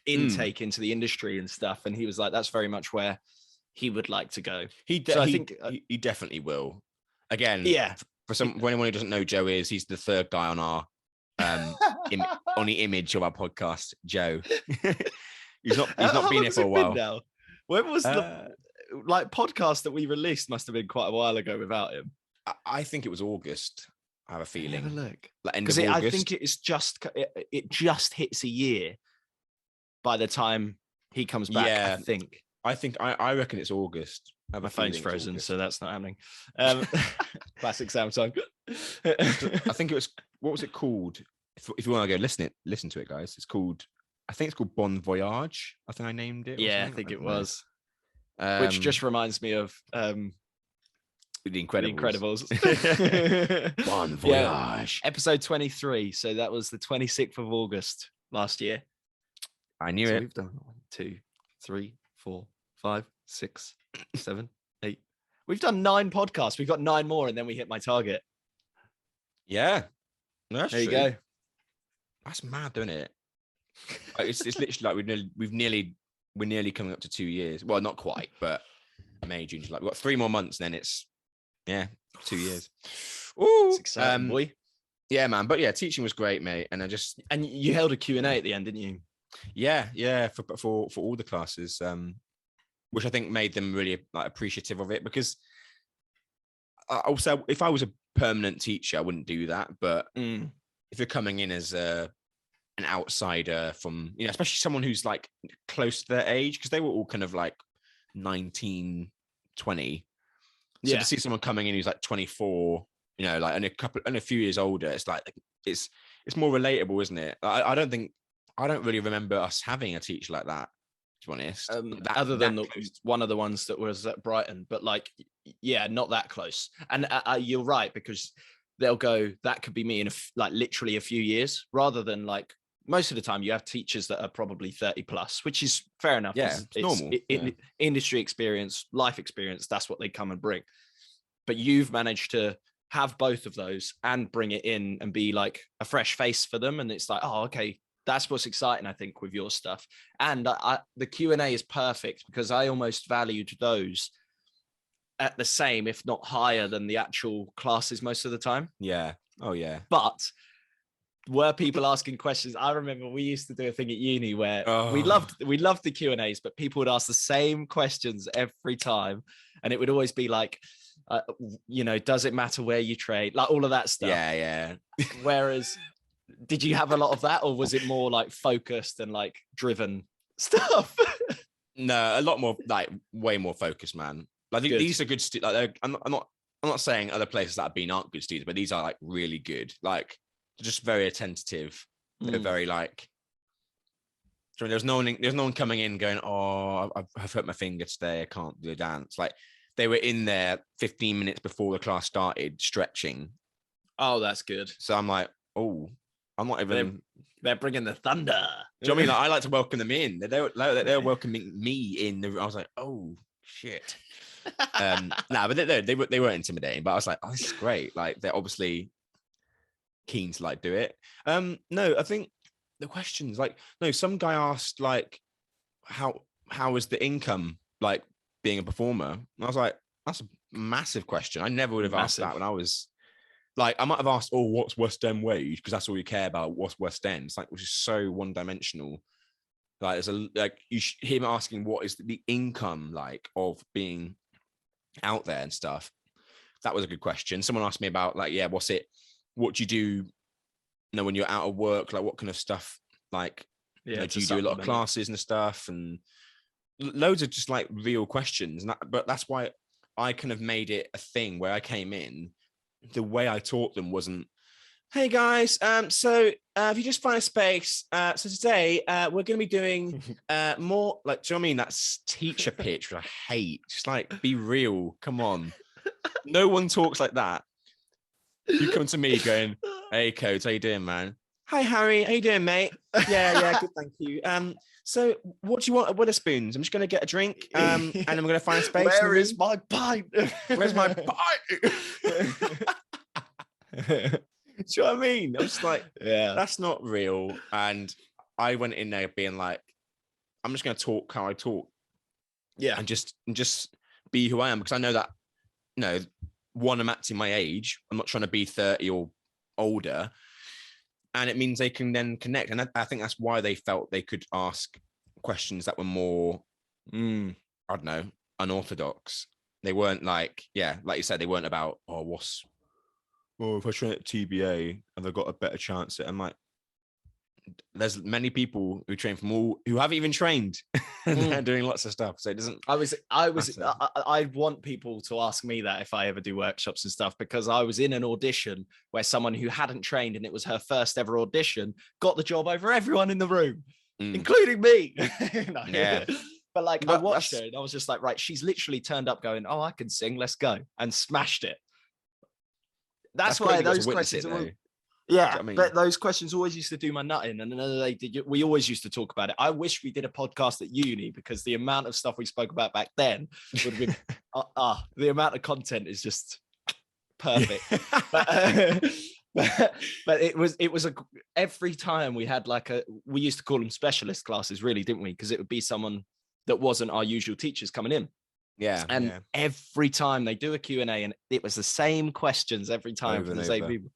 intake into the industry and stuff. And he was like, that's very much where he would like to go. I think he definitely will. Again, for anyone who doesn't know, Joe he's the third guy on our on the image of our podcast. Joe. he's not been here for a while now. When was the like podcast that we released? Must have been quite a while ago without him. I think it was August. I have a feeling. Have a look. Like end of August. I think it just hits a year by the time he comes back. Yeah, I think I reckon it's August. My phone's frozen, so that's not happening. Classic Samsung. I think it was, what was it called? If you want to go listen to it, guys. I think it's called Bon Voyage. I think I named it. Yeah, I think it was. Which just reminds me of The Incredibles. Bon Voyage. Yeah, episode 23. So that was the 26th of August last year. I knew it. We've done 1, 2, 3, 4, 5, 6, 7, 8. We've done 9 podcasts. We've got 9 more, and then we hit my target. Yeah. That's there you true. go. That's mad, isn't it? Like, it's literally like we're nearly coming up to 2 years. Well, not quite, but May, June, July. We've got 3 more months, and then it's 2 years. Ooh, it's exciting, boy. Yeah, man. But yeah, teaching was great, mate. And and you held a Q&A at the end, didn't you? Yeah, for all the classes, which I think made them really like appreciative of it, because also if I was a permanent teacher, I wouldn't do that. But if you're coming in as an outsider from, especially someone who's like close to their age, because they were all kind of like 19, 20. So to see someone coming in who's like 24, like and a few years older, it's like it's more relatable, isn't it? I don't really remember us having a teacher like that, to be honest. Other than one of the ones that was at Brighton, but like, yeah, not that close. And you're right, because they'll go, that could be me in literally a few years, rather than like most of the time you have teachers that are probably 30 plus, which is fair enough. Yeah, it's normal. Industry experience, life experience, that's what they come and bring. But you've managed to have both of those and bring it in and be like a fresh face for them. And it's like, oh, okay, that's what's exciting, I think, with your stuff. And the Q&A is perfect, because I almost valued those at the same, if not higher, than the actual classes most of the time. Yeah. Oh, yeah. But were people asking questions? I remember we used to do a thing at uni where we loved the Q&As, but people would ask the same questions every time. And it would always be like, does it matter where you trade? Like all of that stuff. Yeah. Whereas, did you have a lot of that, or was it more like focused and like driven stuff? No, a lot more, like way more focused, man. Like Good. these are good. Like, I'm not saying other places that I've been aren't good students, but these are like really good. Like they're just very attentive. They're very like. So there's no one coming in going, oh, I've hurt my finger today. I can't do a dance. Like they were in there 15 minutes before the class started stretching. Oh, that's good. So I'm like, oh, I'm not even. They're bringing the thunder. Do you know what I mean? Like, I like to welcome them in. They were welcoming me in. I was like, oh shit. But they weren't intimidating. But I was like, oh, this is great. Like they're obviously keen to like do it. No, I think the questions like no. Some guy asked like, how is the income like being a performer? And I was like, that's a massive question. I never would have asked that when I was. Like I might have asked, oh, what's West End wage? Because that's all you care about. What's West End? It's like, which is so one-dimensional. Like there's him asking what is the income like of being out there and stuff. That was a good question. Someone asked me about like, yeah, what do you do? You know, when you're out of work, like what kind of stuff? Like, do you do a lot of classes and stuff? And loads of just like real questions. But that's why I kind of made it a thing where I came in. The way I taught them wasn't, hey guys, so if you just find a space, so today we're going to be doing more, like, do you know what I mean? That's teacher pitch, which I hate. Just like, be real. Come on. No one talks like that. You come to me going, hey, Codes, how you doing, man? Hi, Harry. How you doing, mate? Yeah, good, thank you. So what do you want at Witherspoons? I'm just going to get a drink and I'm going to find a space. Where is my pint? Where's my pint? Do you know what I mean? I'm just like, yeah, that's not real. And I went in there being like, I'm just going to talk how I talk. Yeah. And just be who I am. Because I know that, you know, one, I'm acting my age. I'm not trying to be 30 or older. And it means they can then connect. And I think that's why they felt they could ask questions that were more, I don't know, unorthodox. They weren't like, yeah, like you said, they weren't about, if I train at TBA, have I got a better chance at? I'm like, there's many people who train who haven't even trained and they're doing lots of stuff. So it doesn't. I want people to ask me that if I ever do workshops and stuff, because I was in an audition where someone who hadn't trained and it was her first ever audition got the job over everyone in the room, including me. Yeah. But like I watched her and I was just like, right, she's literally turned up going, oh, I can sing, let's go, and smashed it. That's why those questions. Yeah, but those questions always used to do my nut in, and we always used to talk about it. I wish we did a podcast at uni, because the amount of stuff we spoke about back then would have been the amount of content is just perfect. but it was every time we had we used to call them specialist classes, really, didn't we? Because it would be someone that wasn't our usual teachers coming in. Yeah. And every time they do a Q&A, and it was the same questions every time from the same people.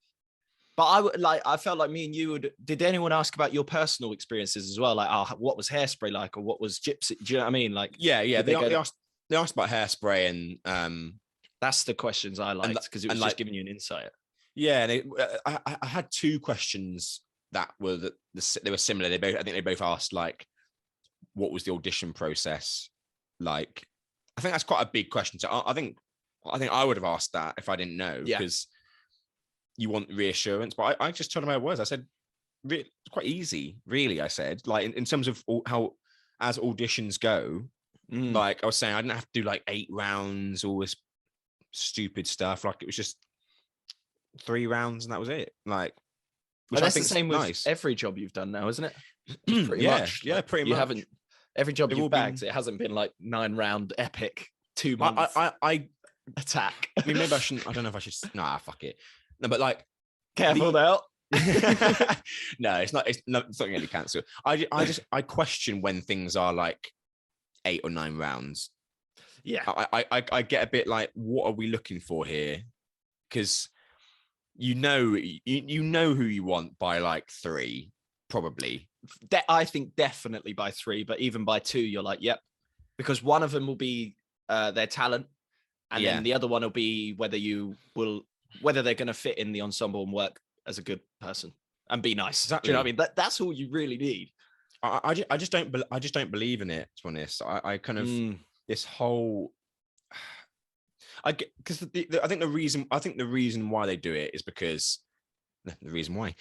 But I felt like me and you did anyone ask about your personal experiences as well? Like, what was Hairspray like, or what was Gypsy? Do you know what I mean? Like, they asked about Hairspray, and that's the questions I liked, because it was just giving you an insight. Yeah, and I had two questions that were they were similar. I think they both asked like, what was the audition process like? I think that's quite a big question. So I think I would have asked that if I didn't know, because you want reassurance. But I just told him how it was. I said, it's quite easy, really. I said, like, in terms of how, as auditions go, like I was saying, I didn't have to do like 8 rounds, all this stupid stuff. Like, it was just 3 rounds and that was it. Like, which that's the same with every job you've done now, isn't it? Pretty much. Yeah, pretty much. Every job you've bagged, it hasn't been like 9-round epic 2 months I attack. I mean, maybe I shouldn't. I don't know if I should. Nah, fuck it. No, but like, careful now. No, it's not going to be cancelled. I question when things are like 8 or 9 rounds. Yeah, I get a bit like, what are we looking for here? Because you know who you want by like 3, probably. I think definitely by 3, but even by 2, you're like, yep, because one of them will be their talent, and then the other one will be whether they're going to fit in the ensemble and work as a good person and be nice. Exactly. Do you know what I mean? That's all you really need. I just don't I just don't believe in it, to be honest. I kind of this whole I get because I think the reason why they do it is because the reason why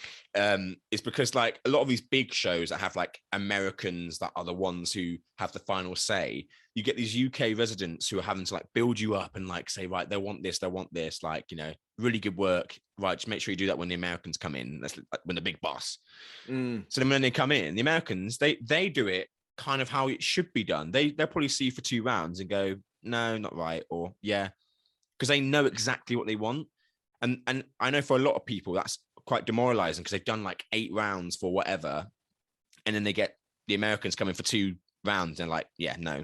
is because like a lot of these big shows that have like Americans that are the ones who have the final say, you get these UK residents who are having to like build you up and like say, right, they want this, like, you know, really good work, right, just make sure you do that when the Americans come in. That's like when the big boss. So then when they come in, the Americans, they do it kind of how it should be done. They'll probably see you for 2 rounds and go, no, not right, or yeah, because they know exactly what they want. And I know for a lot of people that's quite demoralizing because they've done like 8 rounds for whatever, and then they get the Americans coming for 2 rounds and like, yeah, no.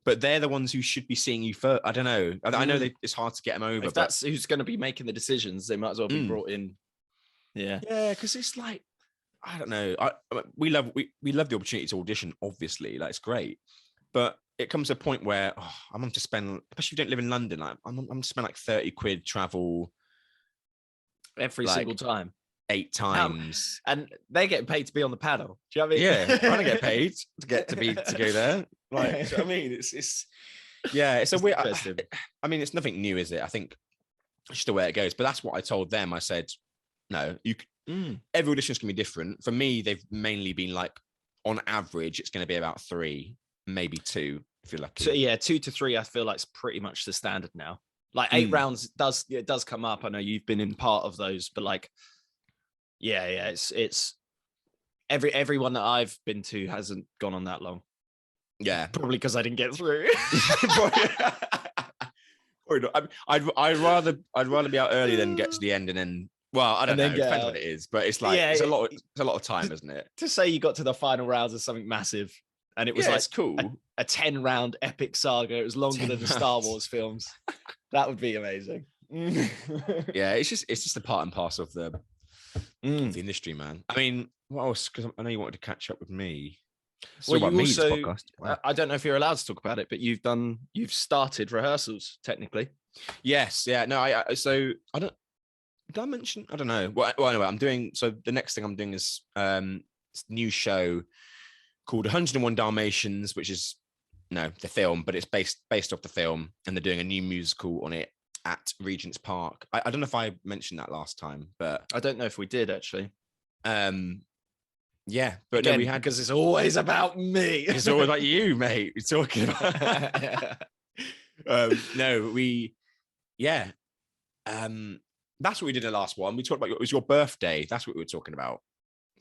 But they're the ones who should be seeing you first. I don't know. I know it's hard to get them over. If that's who's going to be making the decisions, they might as well be brought in. Yeah, because it's like, I don't know. We love the opportunity to audition. Obviously, like it's great, but it comes to a point where I'm going to spend, especially if you don't live in London, like I'm going to spend like 30 quid travel every single time, 8 times, and they're getting paid to be on the panel. Do you know what I mean? Yeah, I don't get paid to go there. Like, so, I mean, it's a weird. I mean, it's nothing new, is it? I think it's just the way it goes. But that's what I told them. I said, no, every audition is going to be different. For me, they've mainly been like, on average, it's going to be about 3, maybe 2, if you're lucky. So yeah, 2 to 3, I feel like it's pretty much the standard now. Like 8 rounds does come up. I know you've been in part of those, but like, yeah, it's everyone that I've been to hasn't gone on that long. Yeah, probably because I didn't get through. I'd rather be out early than get to the end and then. Well, I don't know. It depends what it is, but it's like it's a lot of time, isn't it? To say you got to the final rounds of something massive, and it was like it's cool. A 10-round epic saga. It was longer than the Star Wars films. That would be amazing. Yeah, it's just a part and parcel of the industry, man. I mean, what else? Because I know you wanted to catch up with me. Well, you also, wow. I don't know if you're allowed to talk about it, but you've started rehearsals technically. Yes, yeah. No, I don't. Did I mention? I don't know. Well, anyway, I'm doing. So the next thing I'm doing is a new show called 101 Dalmatians, which is the film, but it's based off the film, and they're doing a new musical on it at Regent's Park. I don't know if I mentioned that last time, but I don't know if we did actually. Yeah, but again, no, we had, because it's always about me. It's always about you, mate. We're talking about. That's what we did in the last one. We talked about it was your birthday. That's what we were talking about.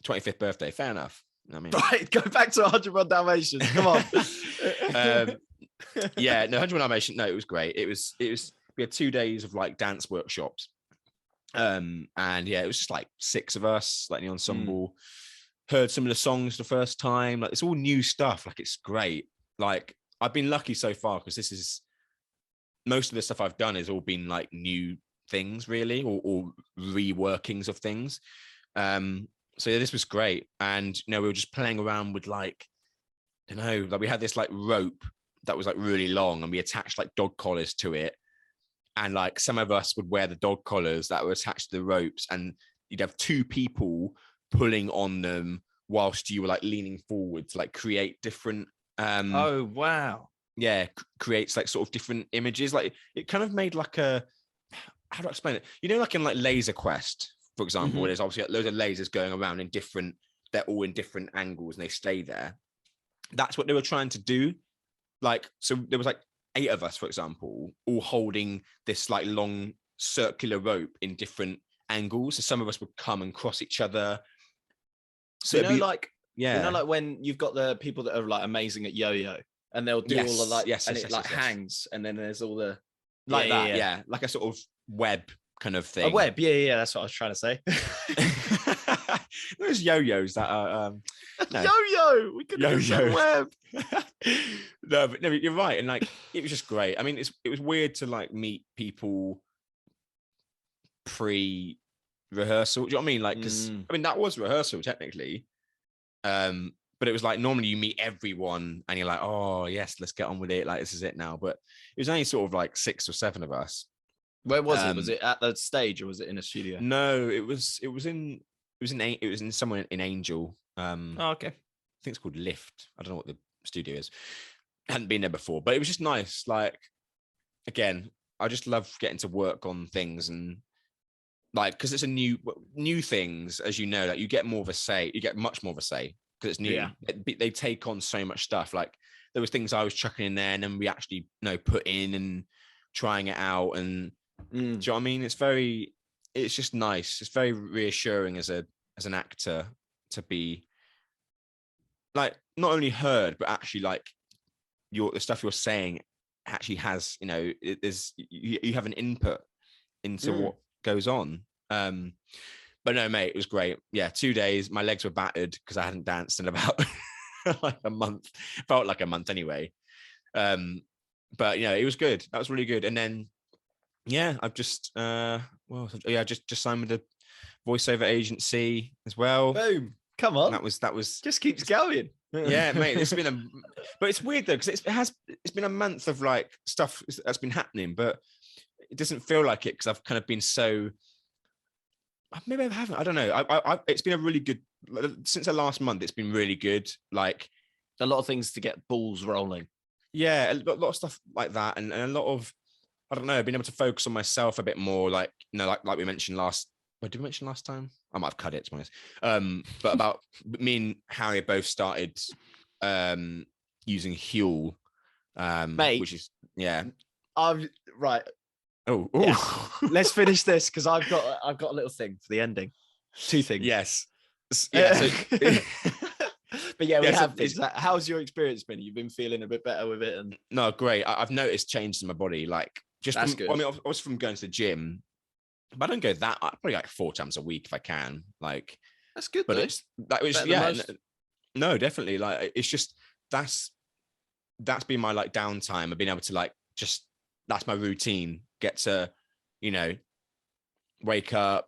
25th birthday. Fair enough. I mean, right, go back to 101 Dalmatians. Come on. 101 Dalmatians. No, it was great. It was. We had 2 days of like dance workshops. And yeah, it was just like 6 of us, like the ensemble. Heard some of the songs the first time. Like it's all new stuff. Like it's great. Like I've been lucky so far because this is most of the stuff I've done has all been like new things, really, or reworkings of things. So yeah, this was great. And we were just playing around with like, I don't know, like we had this like rope that was like really long, and we attached like dog collars to it. And like some of us would wear the dog collars that were attached to the ropes, and you'd have 2 people pulling on them whilst you were like leaning forward to like create different oh wow, yeah, creates like sort of different images. Like it kind of made like a, how do I explain it, like in like Laser Quest, for example, where there's obviously like loads of lasers going around in different, they're all in different angles and they stay there. That's what they were trying to do. Like, so there was like 8 of us, for example, all holding this like long circular rope in different angles. So some of us would come and cross each other. So like when you've got the people that are like amazing at yo-yo, and they'll do all the like, hangs, and then there's all the like that, yeah, like a sort of web kind of thing. A web, yeah. That's what I was trying to say. There's yo-yos that are yo-yo. We could have said web. No, but no, you're right, and like it was just great. I mean, it was weird to like meet people pre-rehearsal. Do you know what I mean? Like, because I mean that was rehearsal technically, but it was like normally you meet everyone and you're like, oh yes, let's get on with it. Like this is it now. But it was only sort of like 6 or 7 of us. Where was it? Was it at the stage or was it in a studio? No, it was somewhere in Angel. Oh, okay. think it's called Lift. I don't know what the studio is. I hadn't been there before, but it was just nice. Like, again, I just love getting to work on things, and like, because it's a new things, as you know, like you get more of a say. You get much more of a say because it's new. Yeah. They take on so much stuff. Like, there was things I was chucking in there, and then we actually put in and trying it out. And do you know what I mean? It's just nice. It's very reassuring as an actor to be like not only heard, but actually like the stuff you're saying actually has, you have an input into what goes on. But no, mate, it was great. Yeah, 2 days. My legs were battered because I hadn't danced in about like a month. Felt like a month anyway. But it was good. That was really good. And then I've just just signed with the voiceover agency as well. Boom. Come on. And that was just keeps going. Yeah, mate. But it's weird though, because it's been a month of like stuff that's been happening, but it doesn't feel like it because I've kind of been so. Maybe I haven't. I don't know. It's been a really good since the last month. It's been really good. Like a lot of things to get balls rolling. Yeah, a lot of stuff like that, and a lot of, I don't know, being able to focus on myself a bit more. Like like we mentioned last. What did we mention last time? I might have cut it, to be honest. But about me and Harry both started using Huel, mate, which is right. Oh, yeah. Let's finish this because I've got a little thing for the ending. 2 things. Yes. Yeah. But yeah, we have this. How's your experience been? You've been feeling a bit better with it, and no, great. I've noticed changes in my body. Like that's good. I mean, also from going to the gym, but I don't go that. Probably like 4 times a week if I can. Like that's good. But though. it's that was no, definitely. Like it's just that's been my like downtime of being able to like just that's my routine. Get to wake up,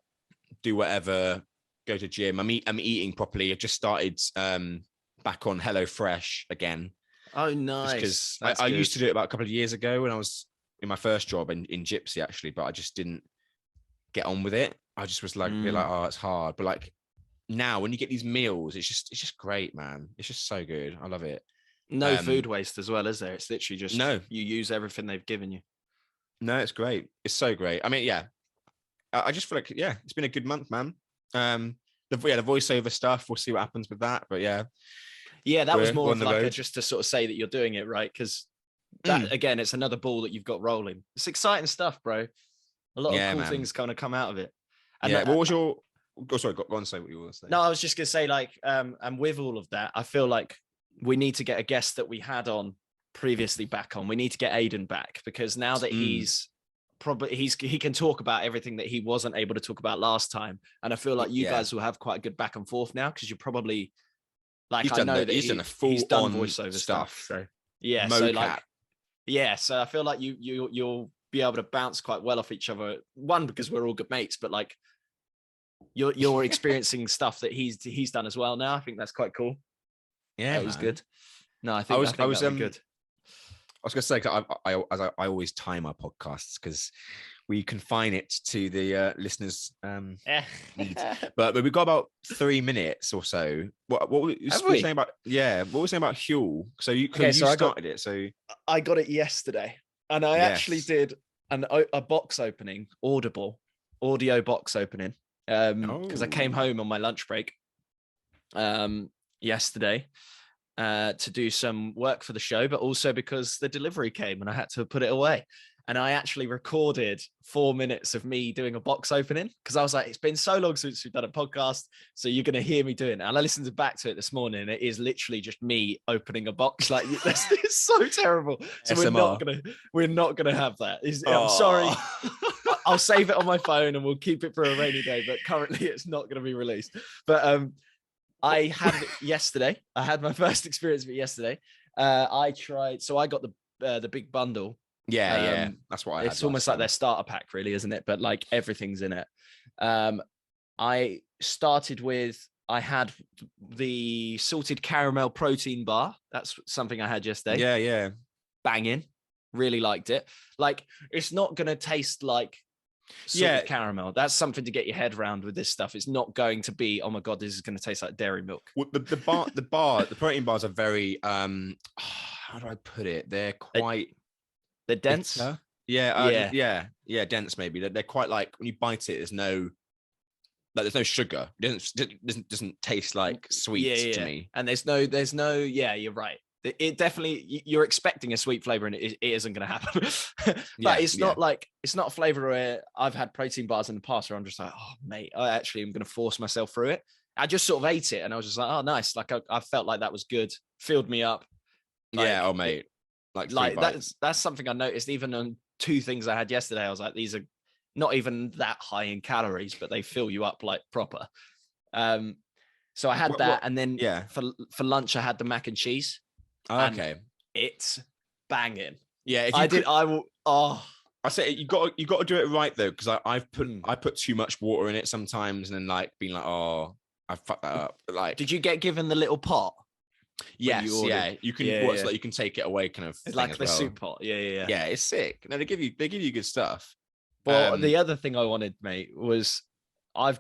do whatever, go to gym. I'm eating properly. I've just started back on HelloFresh again. Oh, nice. Because I used to do it about a couple of years ago when I was in my first job in Gypsy, actually, but I just didn't get on with it. I just was like, oh, it's hard. But like now, when you get these meals, it's just great, man. It's just so good. I love it. No food waste as well, is there? It's literally just you use everything they've given you. No, it's great. It's so great. I mean, yeah, I just feel like it's been a good month, man. The voiceover stuff. We'll see what happens with that. But yeah, that was more of like just to sort of say that you're doing it right, because that again, it's another ball that you've got rolling. It's exciting stuff, bro. A lot of cool things kind of come out of it. And what was your? Oh, sorry, go on. Say what you were saying. No, I was just gonna say like, and with all of that, I feel like we need to get a guest that we had on previously back on. We need to get Aiden back, because now that he can talk about everything that he wasn't able to talk about last time, and I feel like you guys will have quite a good back and forth now, because you're probably like, he's done a full on voiceover stuff. So yeah, so like so I feel like you'll be able to bounce quite well off each other. One, because we're all good mates, but like you're experiencing stuff that he's done as well now. I think that's quite cool. Yeah, it was good. No, I think that was good. I was going to say, I always time our podcasts because we confine it to the listeners' needs. But we've got about 3 minutes or so. What were we saying about? Yeah, what were we saying about Huel? So you started it. So I got it yesterday, and I actually did a box opening, audio box opening, because I came home on my lunch break yesterday. To do some work for the show, but also because the delivery came and I had to put it away. And I actually recorded 4 minutes of me doing a box opening, because I was like, it's been so long since we've done a podcast, so you're going to hear me doing it. And I listened back to it this morning, and it is literally just me opening a box. Like, it's so terrible. So we're not gonna have that. I'm sorry. I'll save it on my phone and we'll keep it for a rainy day, but currently it's not going to be released. But I had it yesterday. I had my first experience of it yesterday. I tried, so I got the big bundle. Yeah, that's what I had. It's almost like their starter pack, really, isn't it? But like everything's in it. I started with, I had the salted caramel protein bar. That's something I had yesterday. Yeah. Banging. Really liked it. Like, it's not going to taste like salted caramel. That's something to get your head around with this stuff. It's not going to be, oh my God, this is going to taste like dairy milk. Well, the protein bars are very how do I put it? They're quite they're dense. bitter. Yeah, dense maybe. They're quite like when you bite it, there's no sugar. It doesn't taste like sweet to me. And there's no, you're right. It definitely, you're expecting a sweet flavor and it isn't going to happen. But it's not a flavor where I've had protein bars in the past where I'm just like, oh mate, I actually am going to force myself through it. I just sort of ate it and I was just like, oh nice. Like I felt like that was good. Filled me up. Like, oh mate. Like that's something I noticed even on 2 things I had yesterday. I was like, these are not even that high in calories, but they fill you up like proper. So I had that. And then for lunch, I had the mac and cheese. Okay. It's banging. Yeah. I say you got to do it right though. Cause I put too much water in it sometimes and then like being like, oh, I fucked that up. But like, did you get given the little pot? Yes. You can, like you can take it away kind of. It's like the soup pot. Yeah. Yeah. It's sick. No, they give you good stuff. Well, the other thing I wanted, mate, was I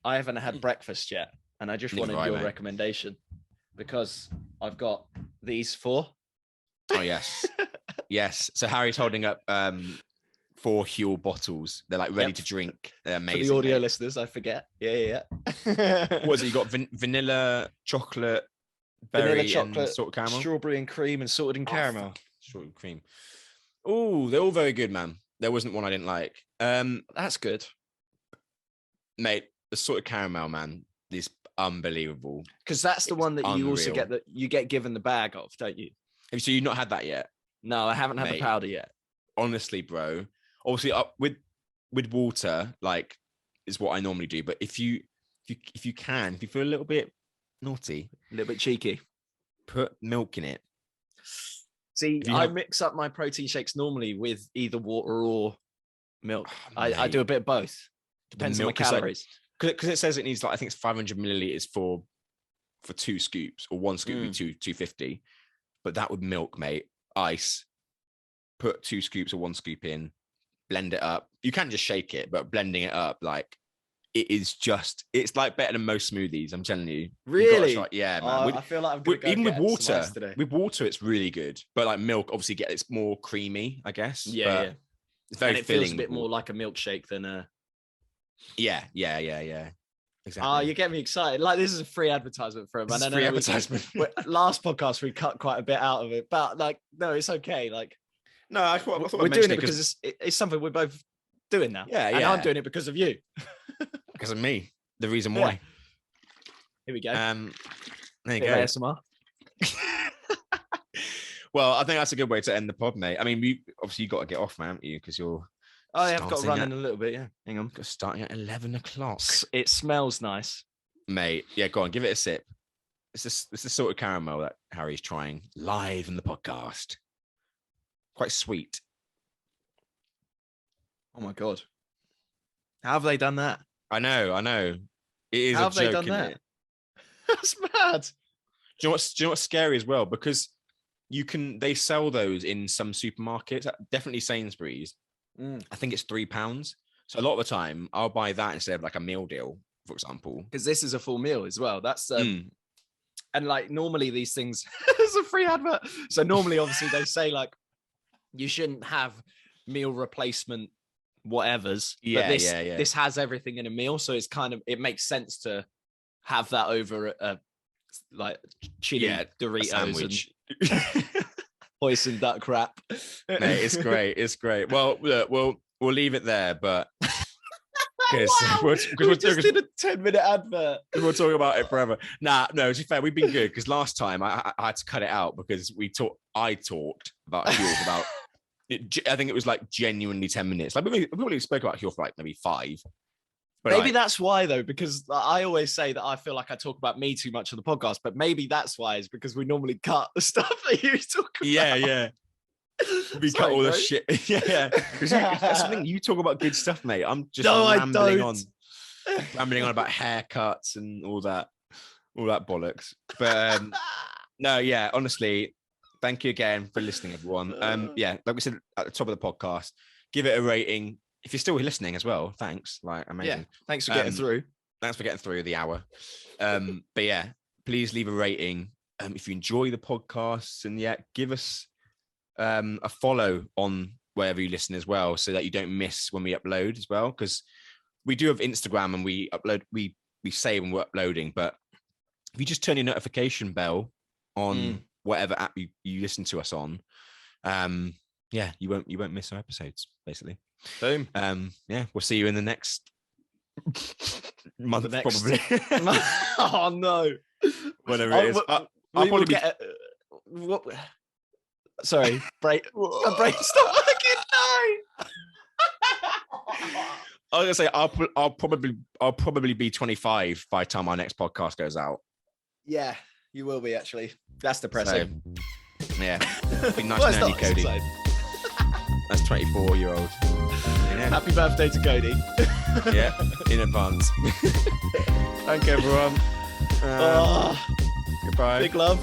haven't had breakfast yet. And I just wanted your recommendation because I've got these 4. Oh, yes. Yes. So Harry's holding up 4 Huel bottles. They're like ready to drink. They're amazing. For the audio listeners, I forget. Yeah. What was it? You got vanilla, chocolate, berry, and salted caramel? Strawberry and cream and salted and caramel. Salted cream. Oh, they're all very good, man. There wasn't one I didn't like. That's good. Mate, the salted caramel, man, is unbelievable. Because that's the one that you also get you get given the bag of, don't you? So you've not had that yet? No, I haven't had the powder yet. Honestly, bro. Obviously, with water, like, is what I normally do. But if you feel a little bit naughty, a little bit cheeky, put milk in it. See, I mix up my protein shakes normally with either water or milk. I do a bit of both. Depends on my calories. Because it says it needs, like, I think it's 500 milliliters for 2 scoops, or 1 scoop would be 250. But that would milk, mate. Ice. Put 2 scoops or 1 scoop in. Blend it up. You can just shake it, but blending it up, like, it's like better than most smoothies. I'm telling you. Really? Yeah, man. I feel like I'm gonna go even with water. Today. With water, it's really good. But like milk, obviously, it's more creamy, I guess. Yeah. It's very filling. Feels a bit more like a milkshake than a. Yeah. Exactly. Oh, you get me excited. Like, this is a free advertisement for him. This is free advertisement. Last podcast we cut quite a bit out of it, but like, no, it's okay. Like, no, I thought we're doing it because it's something we're both doing now. Yeah. And I'm doing it because of you. Because of me, the reason why. Here we go. There you go. ASMR. Well, I think that's a good way to end the pod, mate. I mean, you got to get off, man, haven't you? Because you're. Oh, yeah, I've got to run in a little bit. Yeah, hang on. Starting at 11 o'clock. It smells nice, mate. Yeah, go on, give it a sip. It's the sort of caramel that Harry's trying live in the podcast. Quite sweet. Oh my God. How have they done that? I know. It is. How a have they joke, done that? That's mad. Do you know what's scary as well? Because they sell those in some supermarkets, definitely Sainsbury's. I think it's £3. So a lot of the time I'll buy that instead of like a meal deal, for example. Because this is a full meal as well. That's and like normally these things it's a free advert. So normally obviously they say like you shouldn't have meal replacement whatevers. Yeah, but this has everything in a meal, so it's kind of, it makes sense to have that over a like chili Doritos sandwich. And hoisin duck wrap. Mate, it's great. Well, look, we'll leave it there, but because we just did a 10-minute advert. We'll talk about it forever. No, to be fair, we've been good because last time I had to cut it out because I talked about Huel about I think it was like genuinely 10 minutes. Like we probably spoke about Huel for like maybe 5. But maybe that's why though, because I always say that I feel like I talk about me too much on the podcast, but maybe that's why, is because we normally cut the stuff that you talk about. Yeah. We cut all the shit. Yeah. Because that's the thing. You talk about good stuff, mate. I'm just rambling on about haircuts and all that bollocks. But no, yeah, honestly, thank you again for listening, everyone. Yeah, like we said at the top of the podcast, give it a rating, if you're still listening as well, thanks. Like, amazing. Yeah, thanks for getting through. Thanks for getting through the hour. But yeah, please leave a rating. If you enjoy the podcasts, and give us a follow on wherever you listen as well, so that you don't miss when we upload as well. Because we do have Instagram and we upload, we say when we're uploading, but if you just turn your notification bell on whatever app you listen to us on, you won't miss our episodes, basically. Boom. We'll see you in the next month, probably. Oh no. Whatever it is. I'll probably get sorry, a brain stop working. No. I was gonna say I'll probably be 25 by the time our next podcast goes out. Yeah, you will be, actually. That's depressing. So, yeah. Be nice and early, Cody. That's 24-year-old. Yeah. Happy birthday to Cody. Yeah, in advance. Thank you, everyone. Goodbye. Big love.